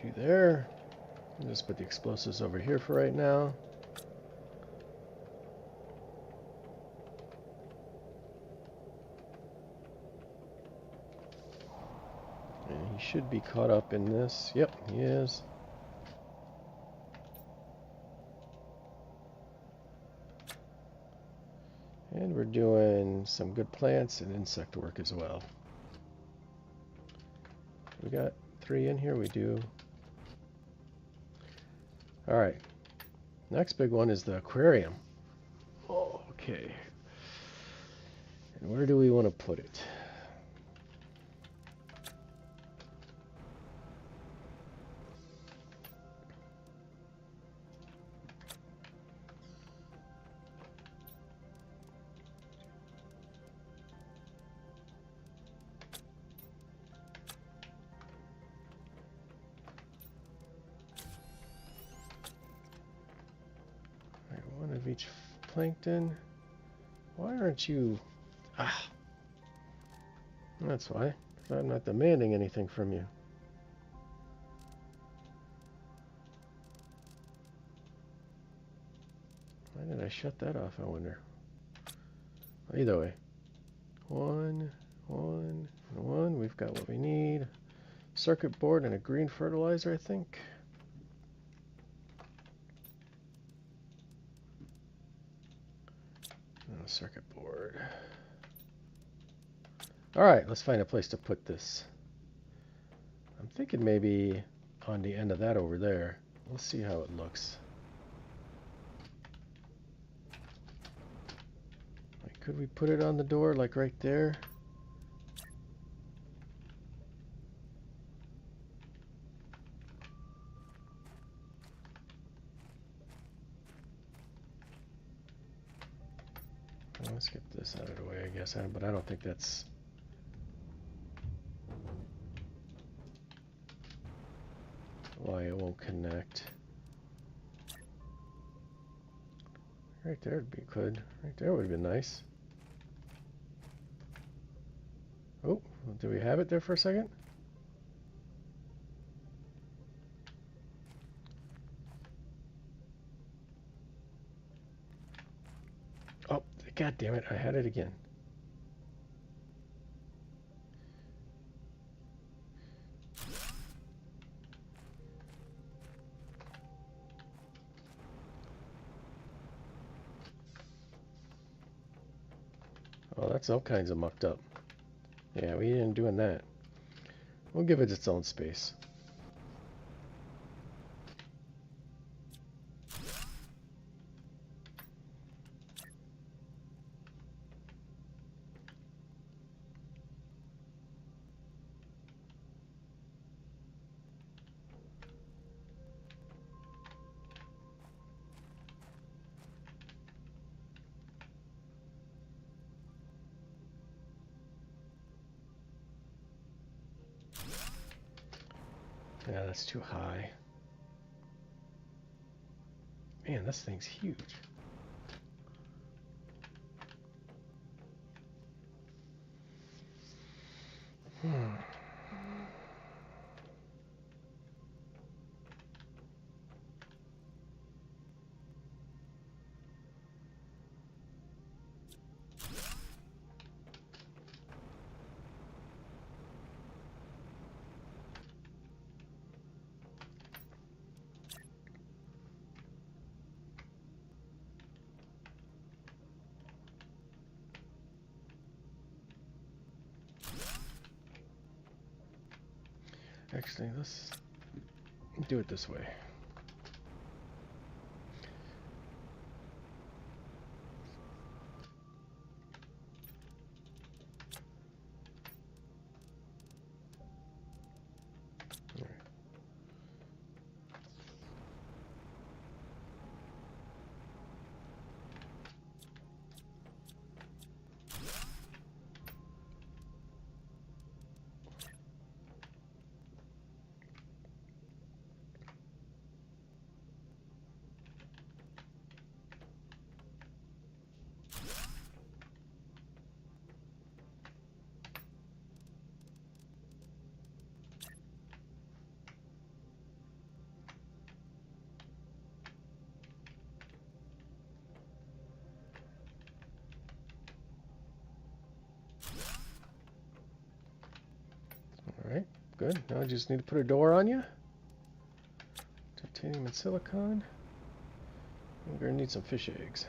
You there. I'll just put the explosives over here for right now. And he should be caught up in this. Yep, he is. And we're doing some good plants and insect work as well. We got 3 in here, we do. Alright, next big one is the aquarium. Oh, okay. And where do we want to put it? beach plankton. Why aren't you... Ah! That's why. I'm not demanding anything from you. Why did I shut that off, I wonder? Either way. 1, 1, and 1. We've got what we need. Circuit board and a green fertilizer, I think. And a circuit board. Alright, let's find a place to put this. I'm thinking maybe on the end of that over there. Let's see how it looks. Like, could we put it on the door, like right there? Let's get this out of the way, I guess. But I don't think that's... why it won't connect. Right there would be good. Right there would have been nice. Oh, do we have it there for a second? Oh, god damn it, I had it again. Oh, that's all kinds of mucked up. Yeah, we ain't doing that. We'll give it its own space. Yeah, that's too high. Man, this thing's huge. Actually, let's do it this way. Alright, good. Now I just need to put a door on you. Titanium and silicon. We're going to need some fish eggs.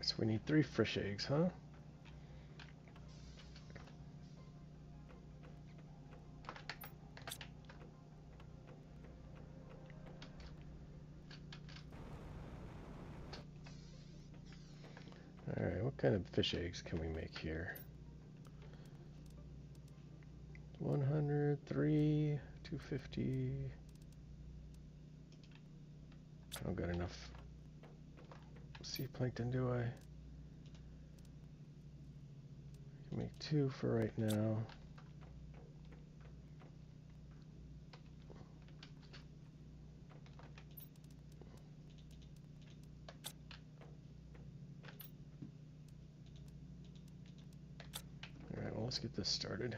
So we need 3 fish eggs, huh? Alright, what kind of fish eggs can we make here? 103, 250. I don't got enough sea plankton, do I? I can make 2 for right now. Alright, well, let's get this started.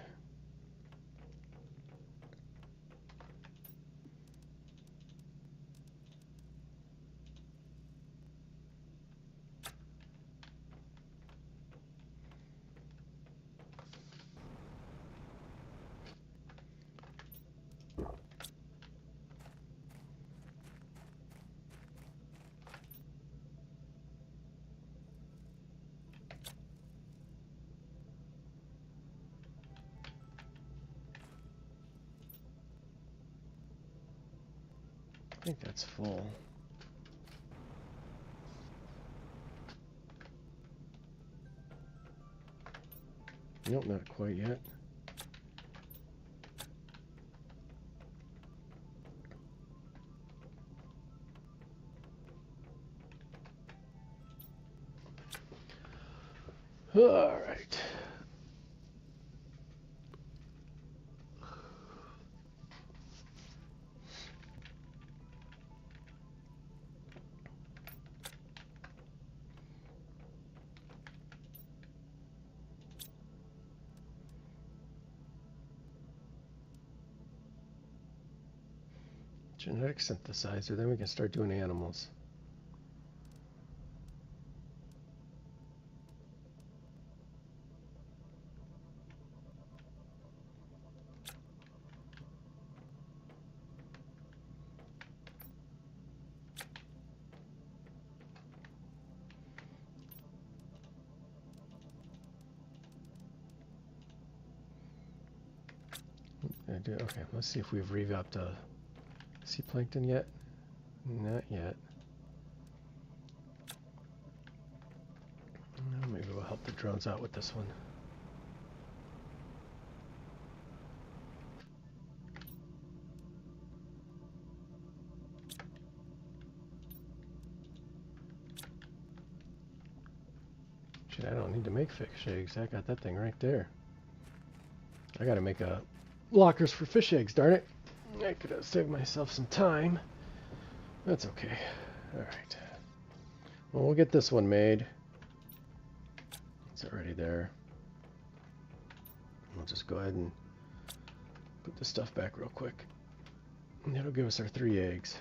I think that's full. Nope, not quite yet. All right. Genetic synthesizer, then we can start doing animals. Okay, let's see if we've revamped sea plankton yet. Not yet. Maybe we'll help the drones out with this one. Shit, I don't need to make fish eggs. I got that thing right there. I gotta make lockers for fish eggs, darn it. I could have saved myself some time. That's okay. Alright. Well, we'll get this one made. It's already there. We'll just go ahead and put the stuff back real quick. And that'll give us our 3 eggs.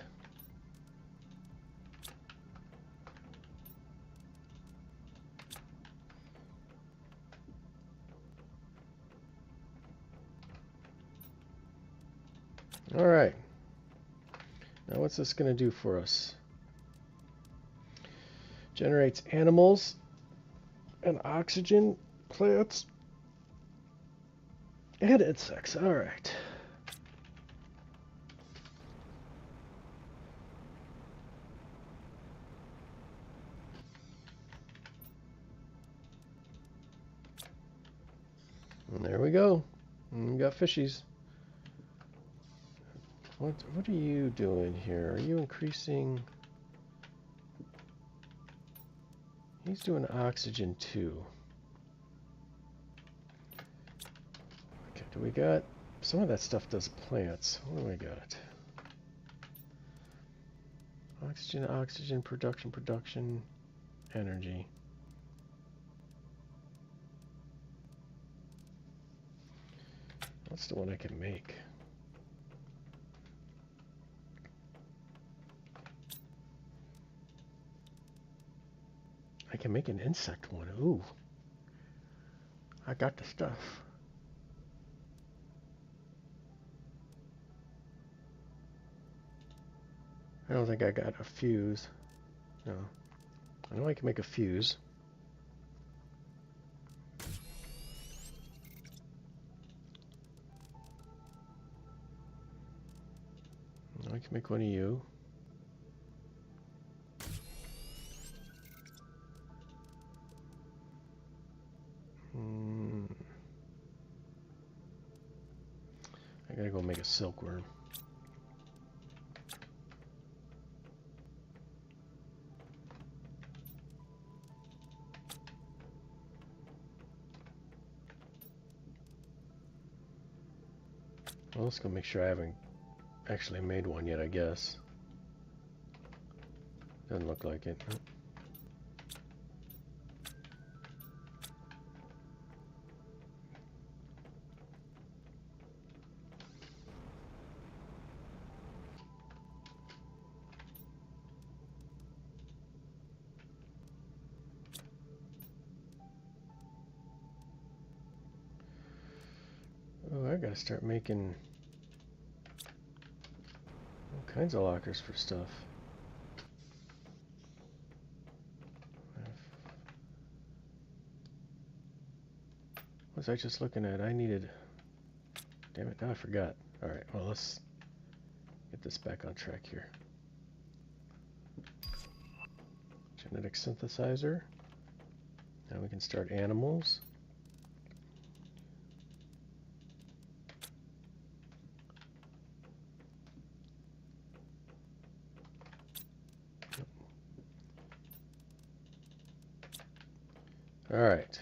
Alright. Now what's this going to do for us? Generates animals and oxygen, plants, and insects. Alright. And there we go. And we got fishies. What are you doing here? Are you increasing? He's doing oxygen too. Okay, do we got some of that stuff does plants? What do we got? Oxygen, production, energy. That's the one I can make. I can make an insect one. Ooh. I got the stuff. I don't think I got a fuse. No. I know I can make a fuse. I can make one of you. make a silkworm. Well, let's go make sure I haven't actually made one yet, I guess. Doesn't look like it. Oh, I gotta start making all kinds of lockers for stuff. What was I just looking at? I needed... Damn it, now I forgot. Alright, well, let's get this back on track here. Genetic synthesizer. Now we can start animals. All right.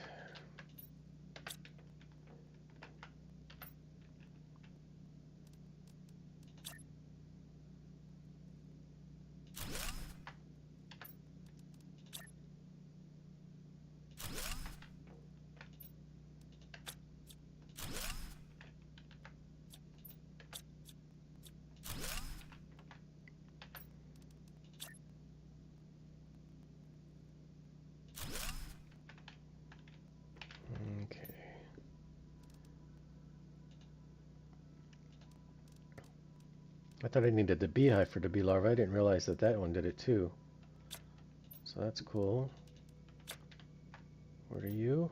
Okay. I thought I needed the beehive for the bee larva. I didn't realize that that one did it too. So that's cool. What are you?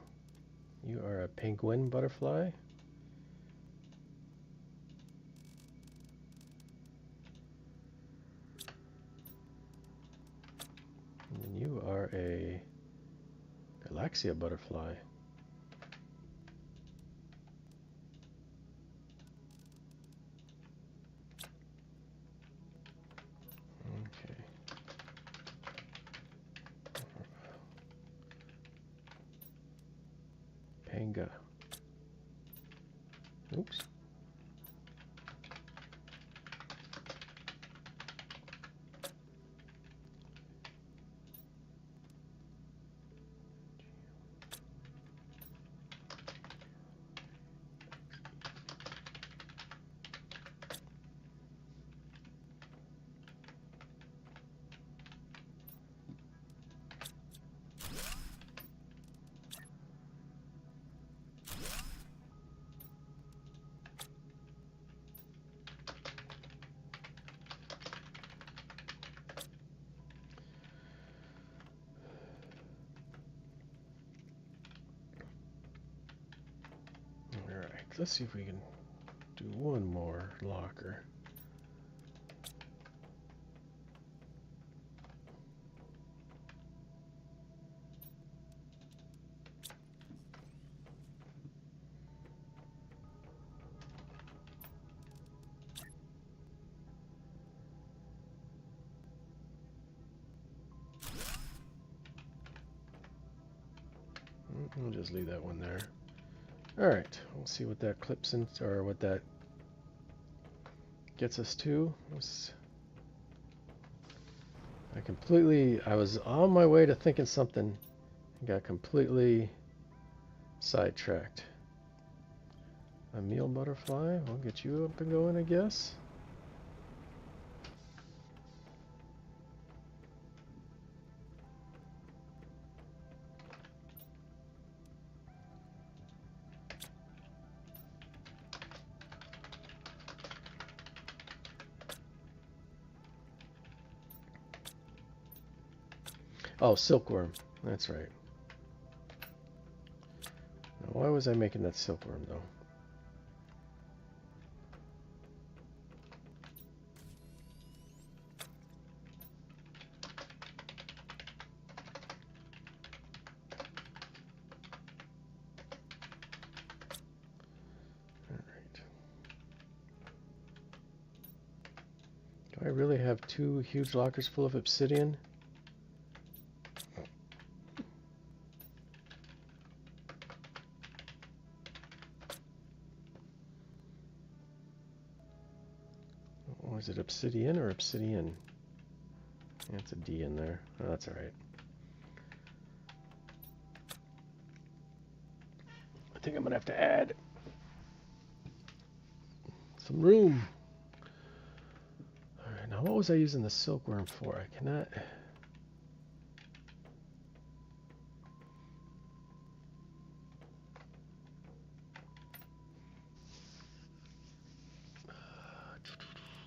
You are a penguin butterfly. And you are a Galaxia butterfly. Okay. Panga. Oops. Alright, let's see if we can do one more locker. We'll just leave that one there. Alright, we'll see what that clips in, or what that gets us to. I was on my way to thinking something and got completely sidetracked. A meal butterfly, we'll get you up and going, I guess. Oh, silkworm. That's right. Now, why was I making that silkworm, though? All right. really have 2 huge lockers full of obsidian? Was it obsidian or obsidian? Yeah, it's a D in there. Oh, that's alright. I think I'm gonna have to add some room. Alright, now what was I using the silkworm for? I cannot...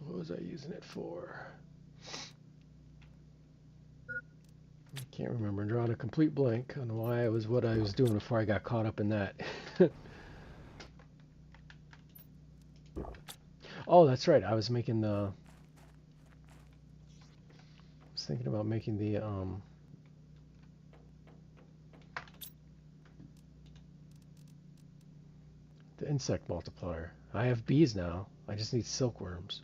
What was I using it for? I can't remember. I'm drawing a complete blank on why I was what I was doing before I got caught up in that. Oh, that's right. I was making the... I was thinking about making the insect multiplier. I have bees now. I just need silkworms.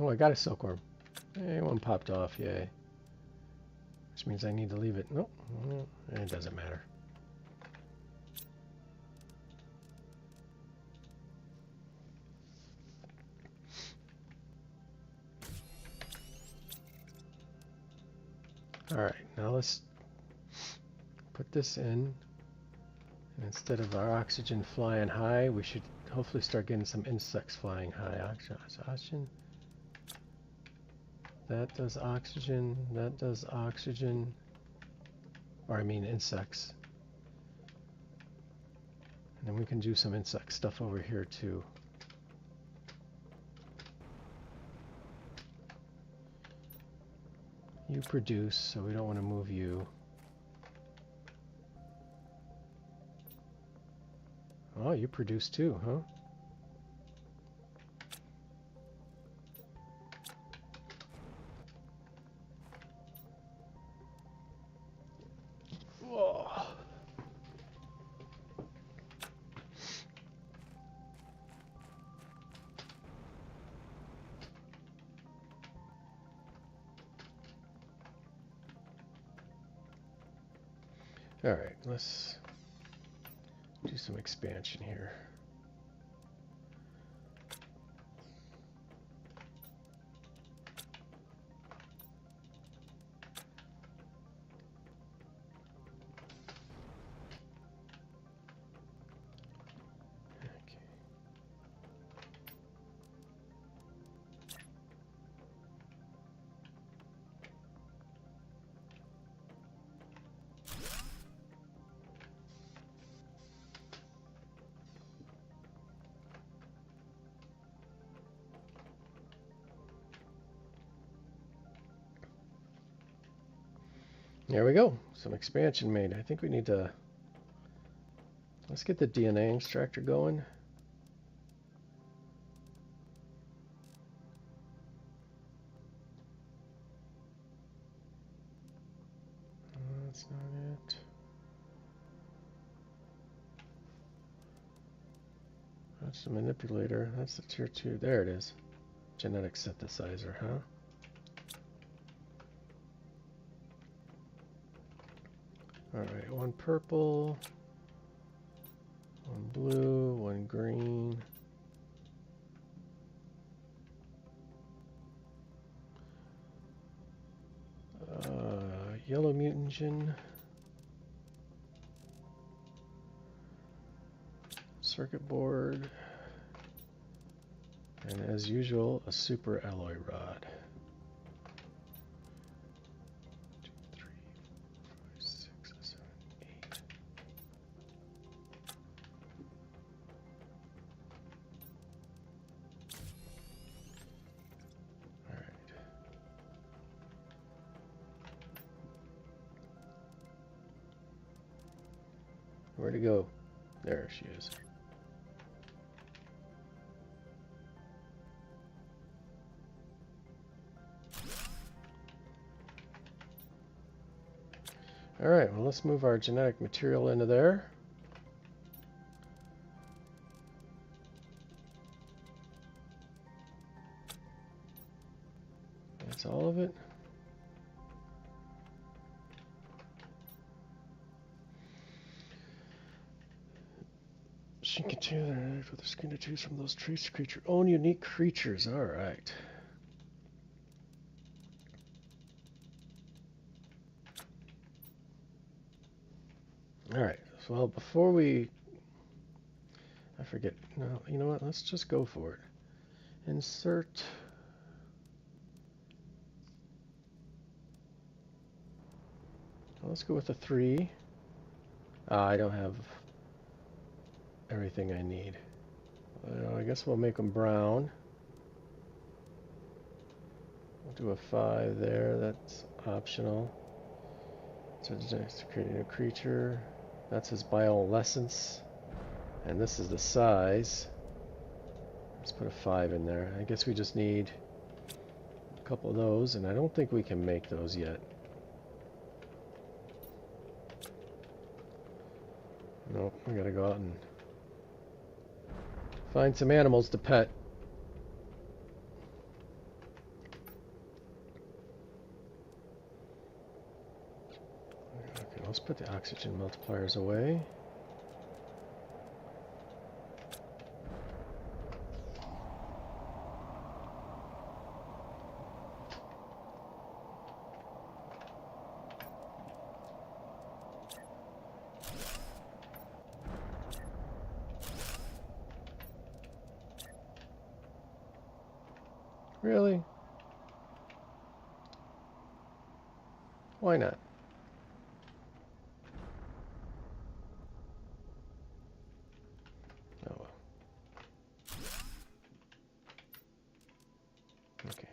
Oh, I got a silkworm. Hey, one popped off, yay. Which means I need to leave it. Nope, it doesn't matter. Alright, now let's put this in. And instead of our oxygen flying high, we should hopefully start getting some insects flying high. Oxygen. That does oxygen. That does oxygen. Or I mean insects. And then we can do some insect stuff over here too. You produce, so we don't want to move you. Oh, you produce too, huh? Whoa. All right, let's do some expansion here. There we go. Some expansion made. I think we need to... Let's get the DNA extractor going. That's not it. That's the manipulator. That's the tier 2. There it is. Genetic synthesizer, huh? Alright, one purple, one blue, one green. Yellow mutagen. Circuit board. And as usual, a super alloy rod. 2, 3, 4, 5, 6, 7, 8. All right. Where'd it go? There she is. Alright, well let's move our genetic material into there. That's all of it. She can continue with the screen to choose from those traits creature. Own unique creatures. Alright. Alright, well before we... I forget. No, you know what? Let's just go for it. Insert... Well, let's go with a 3. I don't have everything I need. I guess we'll make them brown. We'll do a 5 there. That's optional. So to create a new creature. That's his bioluminescence. And this is the size. Let's put a 5 in there. I guess we just need a couple of those, and I don't think we can make those yet. Nope, we gotta go out and find some animals to pet. Okay, let's put the oxygen multipliers away. Really? Why not? Oh well. Okay.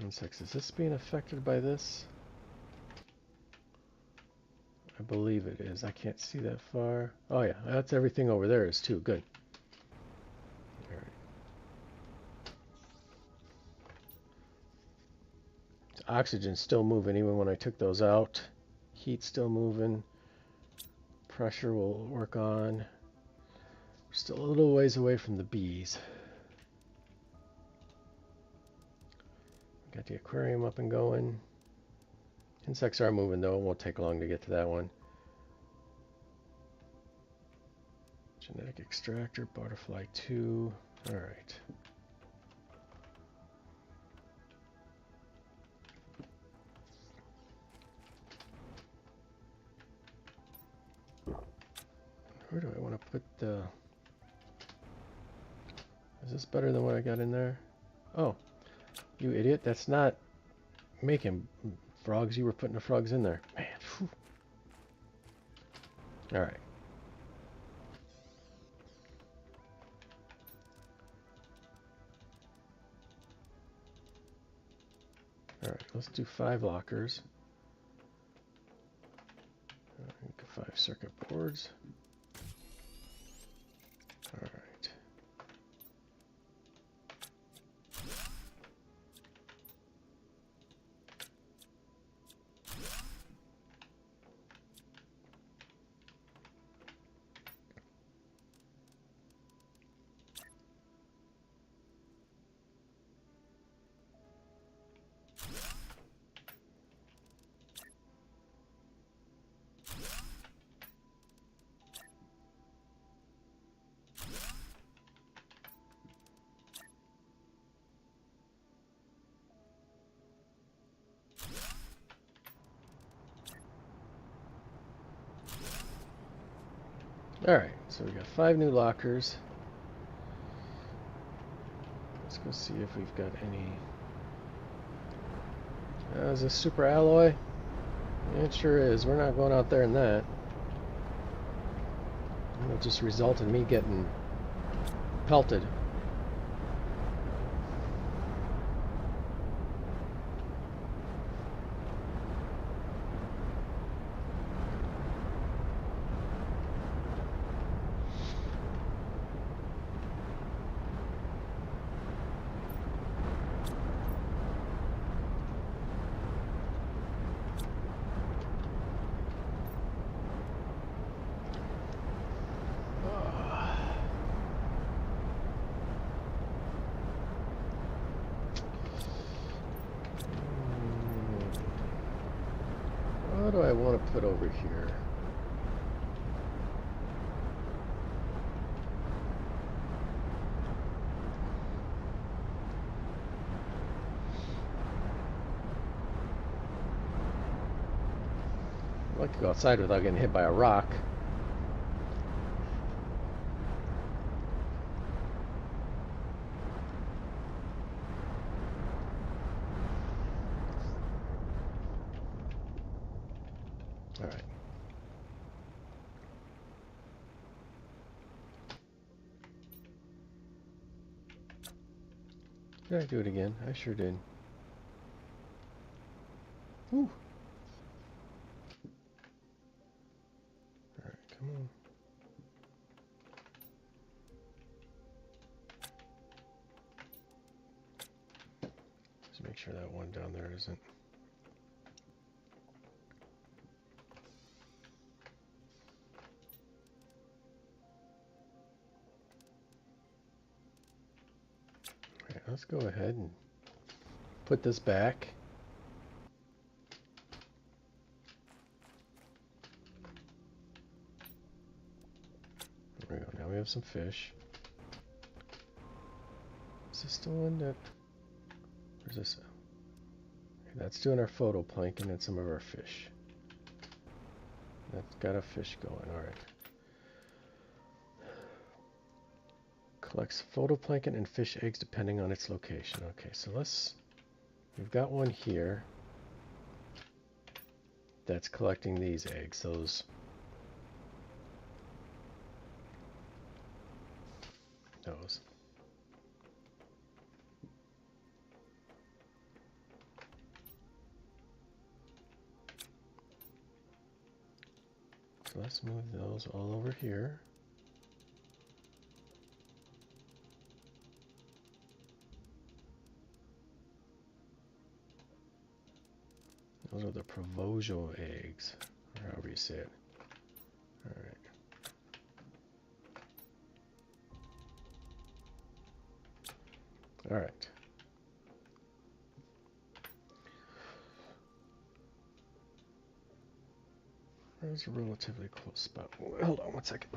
Insects, is this being affected by this? I believe it is. I can't see that far. Oh yeah, that's everything over there is too. Good. All right. Oxygen's still moving even when I took those out. Heat's still moving. Pressure will work on. We're still a little ways away from the bees. Got the aquarium up and going. Insects are moving though. It won't take long to get to that one. Genetic extractor, butterfly 2. All right. Where do I want to put the... Is this better than what I got in there? Oh, you idiot. That's not making frogs. You were putting the frogs in there. Man, phew. All right. All right, let's do 5 lockers. 5 circuit boards. All right. Alright, so we got 5 new lockers. Let's go see if we've got any. Is this super alloy? Yeah, it sure is. We're not going out there in that. It'll just result in me getting pelted. I want to put over here? I'd like to go outside without getting hit by a rock. All right. Did I do it again? I sure did. Whew. All right, come on. Just make sure that one down there isn't. All right, let's go ahead and put this back. There we go. Now we have some fish. Is this the one that... Where's this? Okay, that's doing our photoplankton and some of our fish. That's got a fish going. All right. Collects photoplankton and fish eggs depending on its location. Okay, so we've got one here that's collecting these eggs. Those So let's move those all over here. Those are the Provojo eggs, or however you say it. All right. All right. There's a relatively close spot. Hold on one second.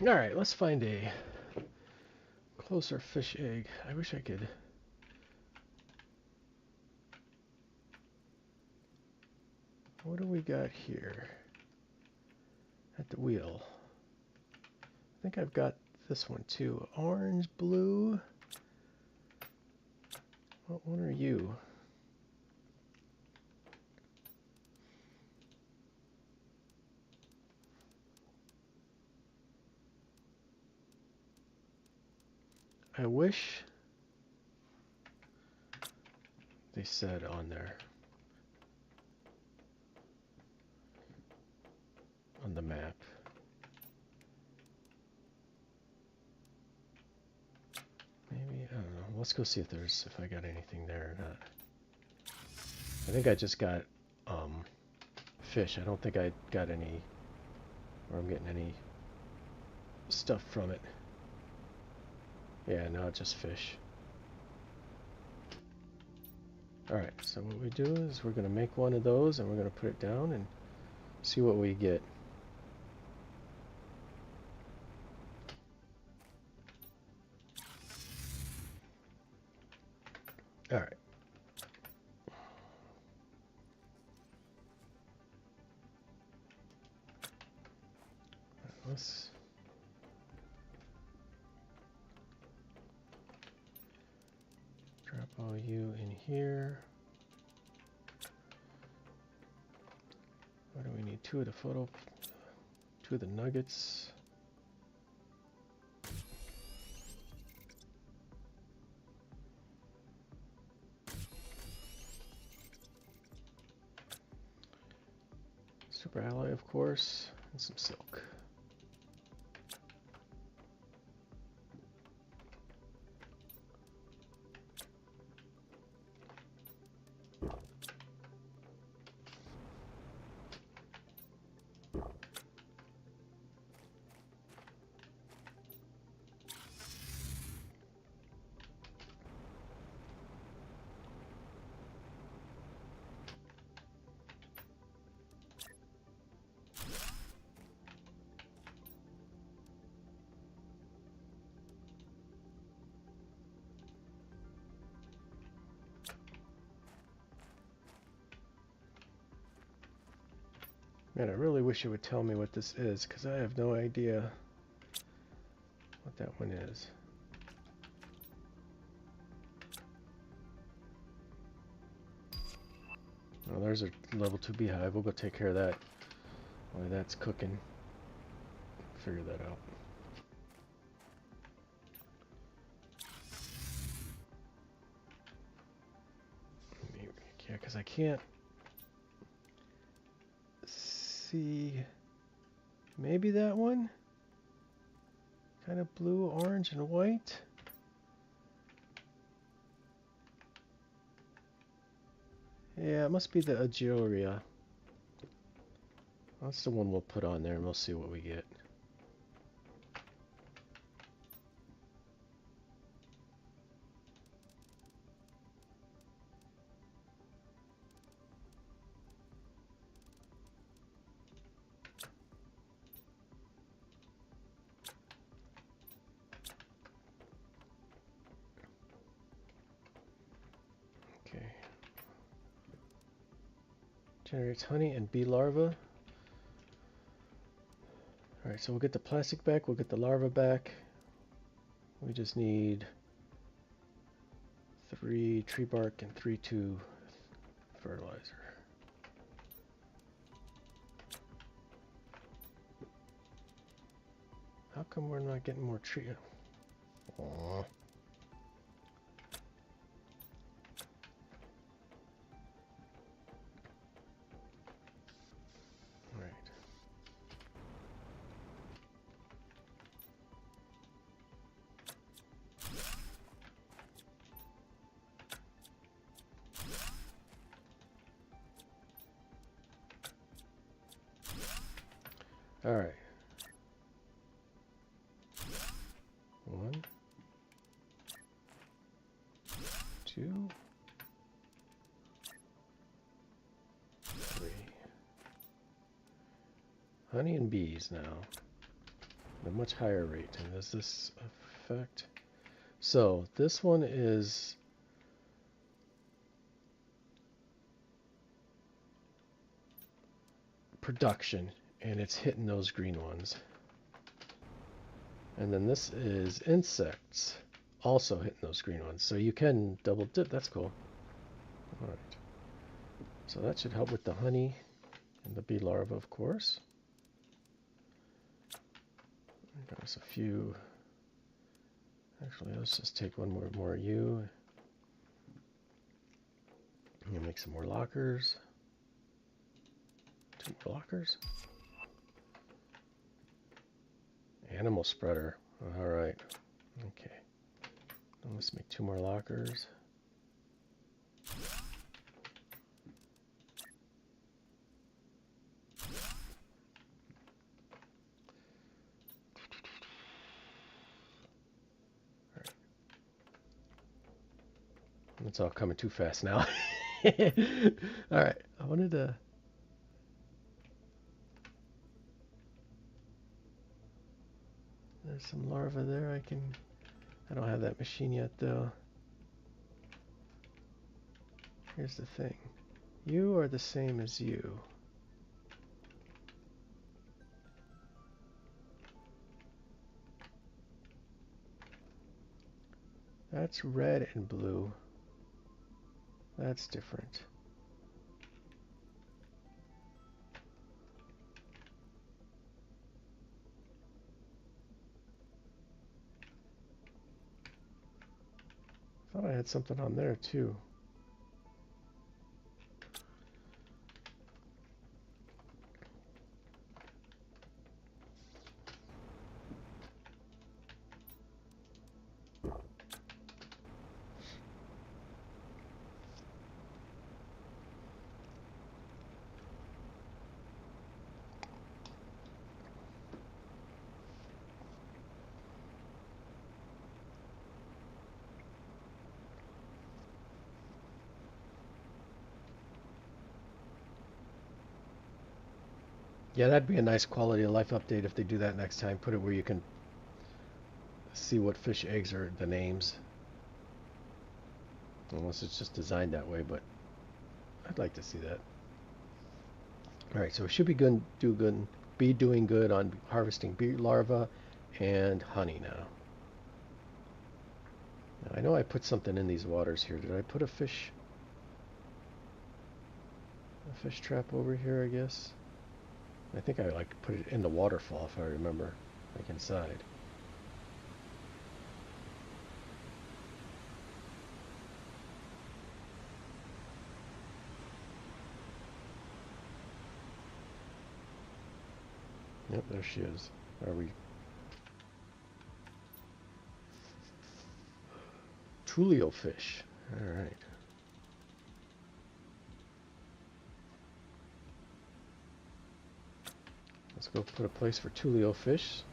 All right, let's find a closer fish egg. I wish I could. What do we got here at the wheel? I think I've got this one too. Orange, blue. What one are you? I wish they said on there, on the map. Maybe, I don't know. Let's go see if I got anything there or not. I think I just got fish. I don't think I got any, or I'm getting any stuff from it. Yeah, no, just fish. Alright, so what we do is we're going to make one of those and we're going to put it down and see what we get. Alright. Let's drop all you in here. What do we need? 2 of the 2 of the nuggets. Super alloy, of course, and some silk. Man, I really wish it would tell me what this is, because I have no idea what that one is. Oh, there's a level 2 beehive. We'll go take care of that while that's cooking. Figure that out. Yeah, because I can't see. Maybe that one? Kind of blue, orange, and white. Yeah, it must be the Ajoria. That's the one we'll put on there and we'll see what we get. Okay. Generates honey and bee larvae. Alright, so we'll get the plastic back, we'll get the larva back. We just need 3 tree bark and 3-2 fertilizer. How come we're not getting more tree? Aww. All right. 1, 2, 3. Honey and bees now. At a much higher rate. And does this affect? So this one is production, and it's hitting those green ones. And then this is insects, also hitting those green ones. So you can double dip. That's cool. All right. So that should help with the honey and the bee larva, of course. Got us a few. Actually, let's just take one more you. I'm gonna make some more lockers. 2 lockers. Animal spreader. All right. Okay. Let's make 2 more lockers. It's all coming too fast now. Alright, I wanted to... There's some larvae there. I don't have that machine yet though. Here's the thing. You are the same as you. That's red and blue. That's different. I thought I had something on there too. Yeah, that'd be a nice quality of life update if they do that next time. Put it where you can see what fish eggs are the names. Unless it's just designed that way, but I'd like to see that. Alright, so we should be doing good on harvesting bee larvae and honey now. Now I know I put something in these waters here. Did I put a fish trap over here, I guess? I think I like put it in the waterfall if I remember, like inside. Yep, there she is. Are we? Tulio fish. All right. Let's go put a place for Tulio fish.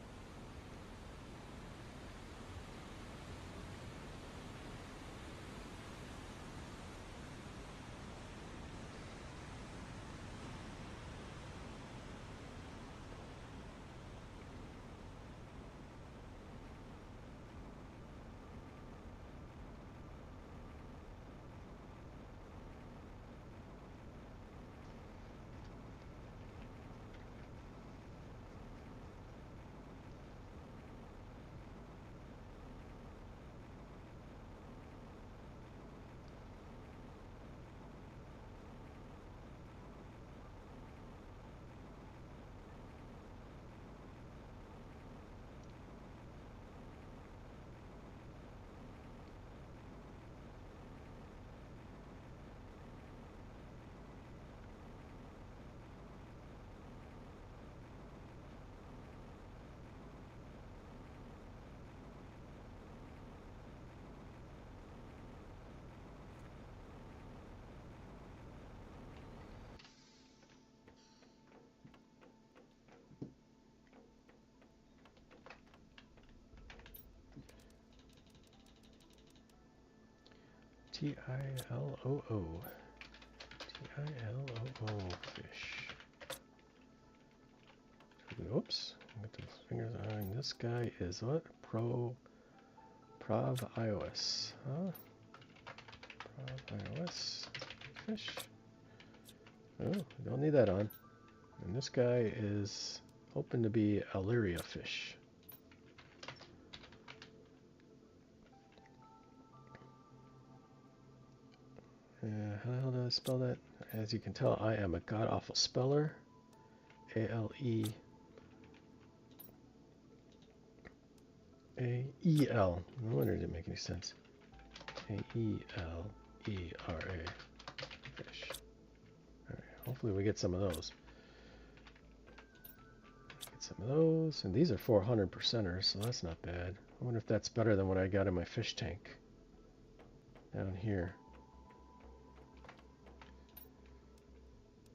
T-I-L-O-O. T-I-L-O-O fish. Oops. Get those fingers on. This guy is what? Prov iOS. Huh? Prov iOS fish. Oh, don't need that on. And this guy is hoping to be Illyria fish. How the hell do I spell that? As you can tell, I am a god-awful speller. A-L-E-A-E-L. No wonder it didn't make any sense. A-E-L-E-R-A. Fish. Alright, hopefully we get some of those. Get some of those. And these are 400 percenters, so that's not bad. I wonder if that's better than what I got in my fish tank down here.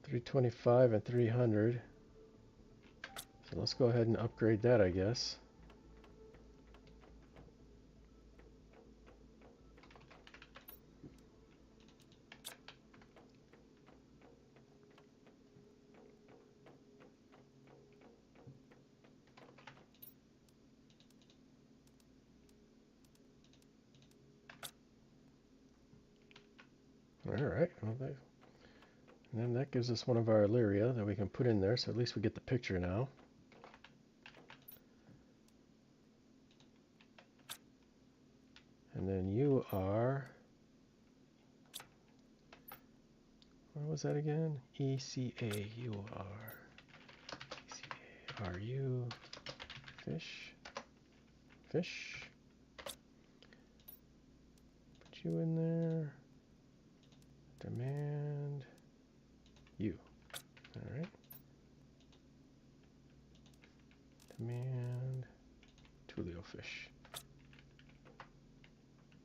325 and 300. So let's go ahead and upgrade that, I guess. All right. Well, and then that gives us one of our Illyria that we can put in there, so at least we get the picture now. And then you are, what was that again? ECA, you are, ECA, are you fish? Fish. Put you in there. Demand you. All right. Demand Tulio fish.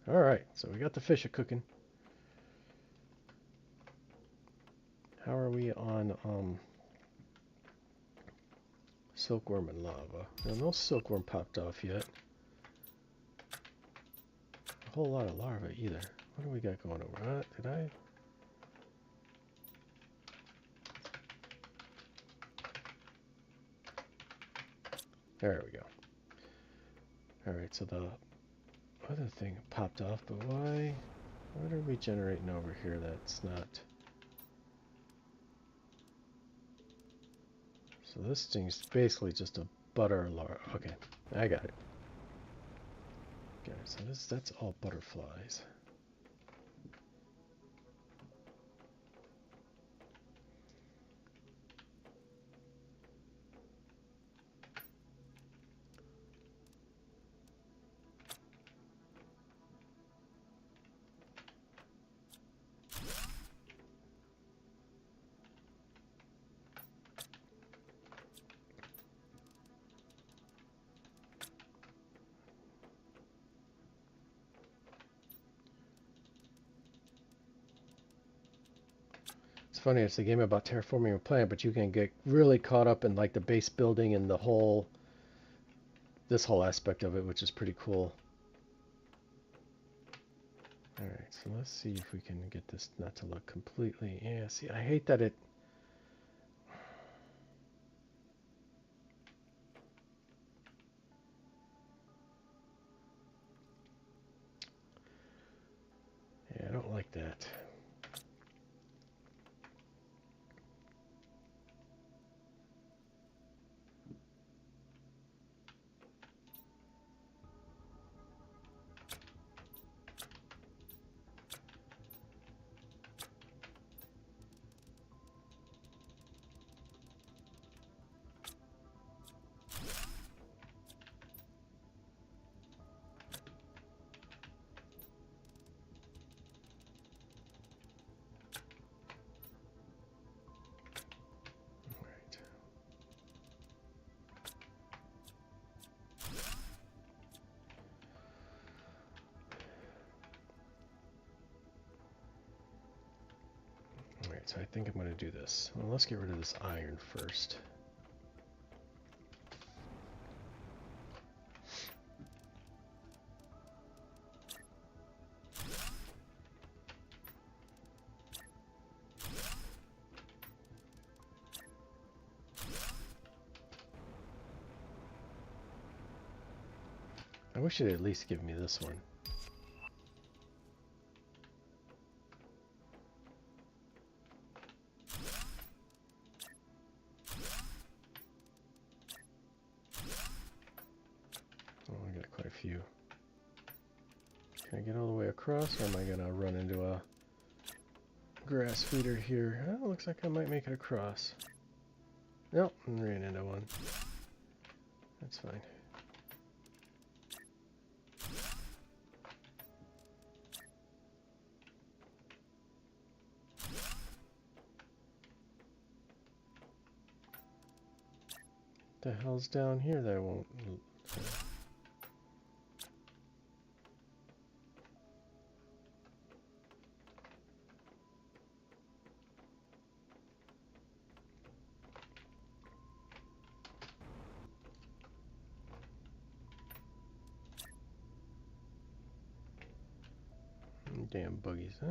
All right, so we got the fish a-cooking. How are we on silkworm and lava? Now, no silkworm popped off yet. A whole lot of larvae either. What do we got going over? Did I? There we go. All right, so the other thing popped off, but why? What are we generating over here that's not? So this thing's basically just a butter larva. Okay, I got it. Okay, so that's all butterflies. It's funny, it's a game about terraforming a planet, but you can get really caught up in like the base building and the whole, this whole aspect of it, which is pretty cool. Alright, so let's see if we can get this not to look completely, yeah, see, I hate that it, yeah, I don't like that. Alright, so I think I'm going to do this. Well, let's get rid of this iron first. I wish it'd at least give me this one. Oh, I got quite a few. Can I get all the way across, or am I going to run into a grass feeder here? Oh, looks like I might make it across. Nope, ran into one. That's fine. The hell's down here that I won't... Damn buggies. Oh.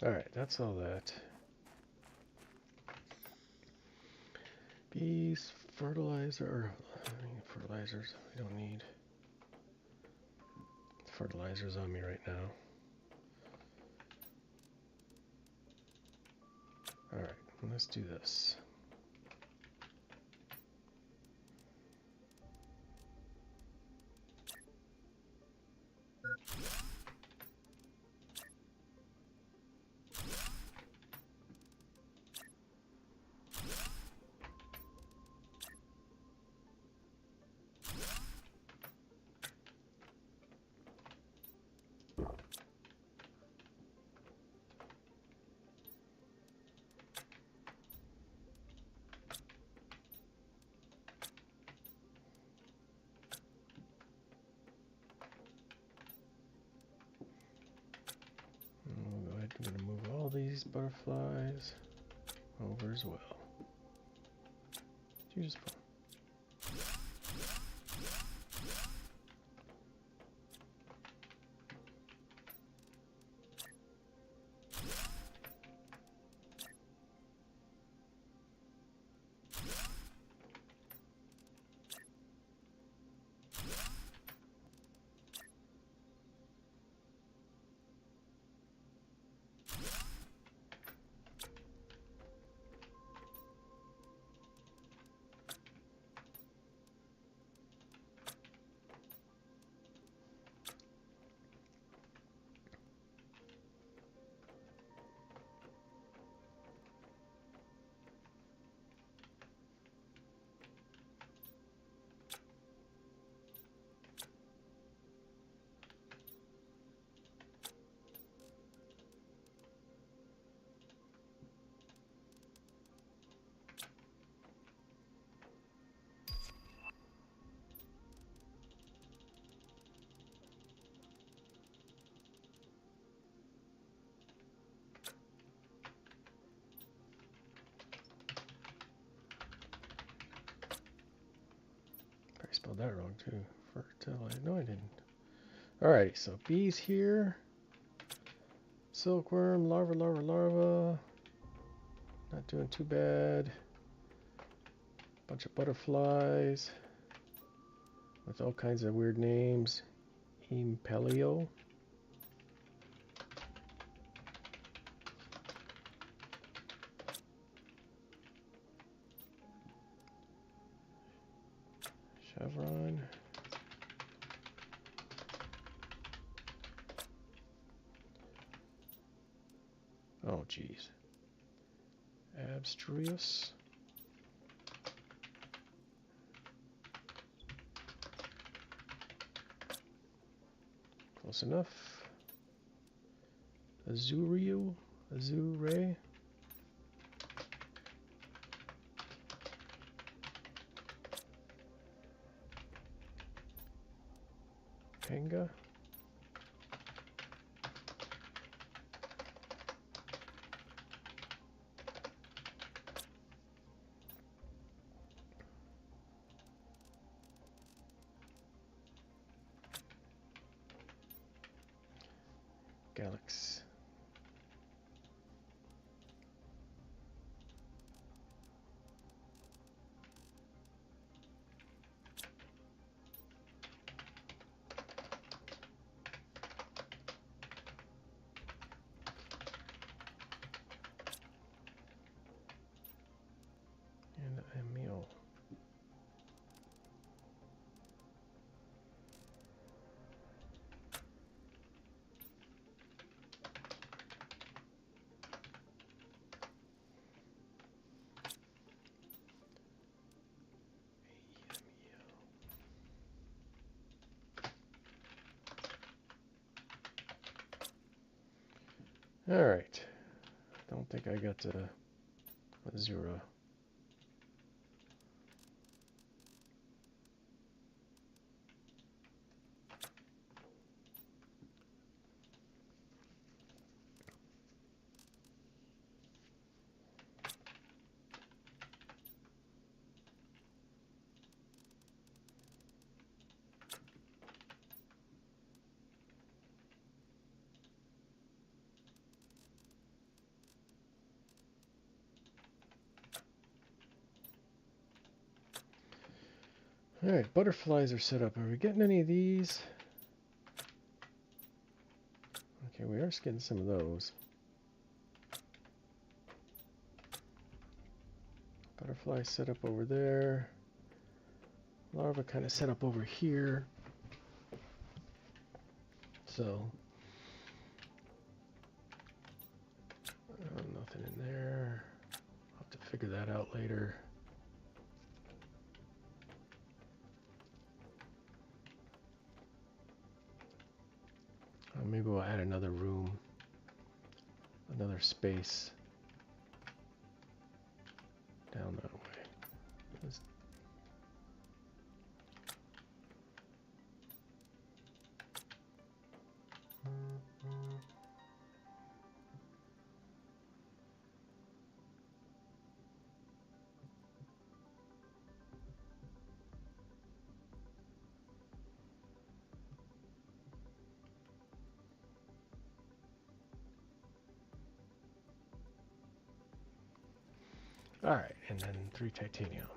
Alright, that's all that. Bees, fertilizer, fertilizers we don't need. Fertilizer's on me right now. Alright, let's do this. We'll go ahead and I'm going to move all these butterflies over as well. You just put I spelled that wrong too. Fertilize. No, I didn't. Alright, so bees here. Silkworm, larva. Not doing too bad. Bunch of butterflies with all kinds of weird names. Impelio. Chevron. Oh, geez. Abstruse. Close enough. Azure. Panga. Galax. Emil. All right. Don't think I got a 0. All right, butterflies are set up. Are we getting any of these? Okay, we are getting some of those. Butterfly set up over there. Larva kind of set up over here. So, nothing in there. I'll have to figure that out later. Maybe we'll add another room, another space down that way. All right, and then 3 titanium.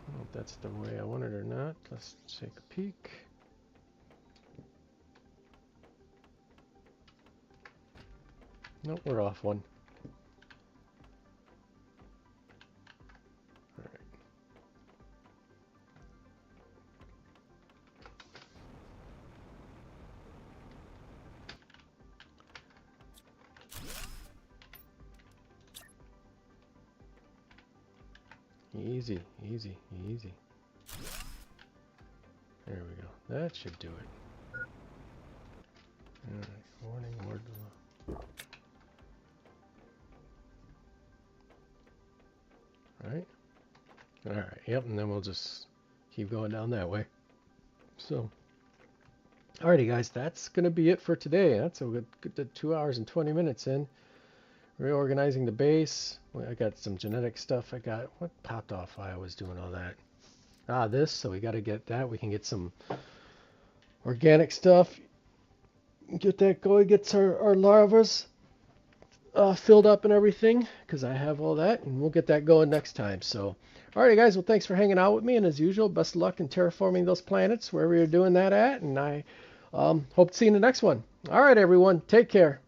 I don't know if that's the way I want it or not. Let's take a peek. Nope, we're off one. All right. Easy, easy, easy. There we go. That should do it. All right. Warning, word. Right? All right. Yep. And then we'll just keep going down that way. So, alrighty, guys. That's gonna be it for today. That's a good 2 hours and 20 minutes in. Reorganizing the base. Well, I got some genetic stuff. What popped off while I was doing all that? This. So we got to get that. We can get some organic stuff. Get that going. Gets our larvas filled up and everything, because I have all that, and we'll get that going next time. So, alrighty, guys. Well, thanks for hanging out with me, and as usual, best of luck in terraforming those planets wherever you're doing that at. And I hope to see you in the next one. All right, everyone. Take care.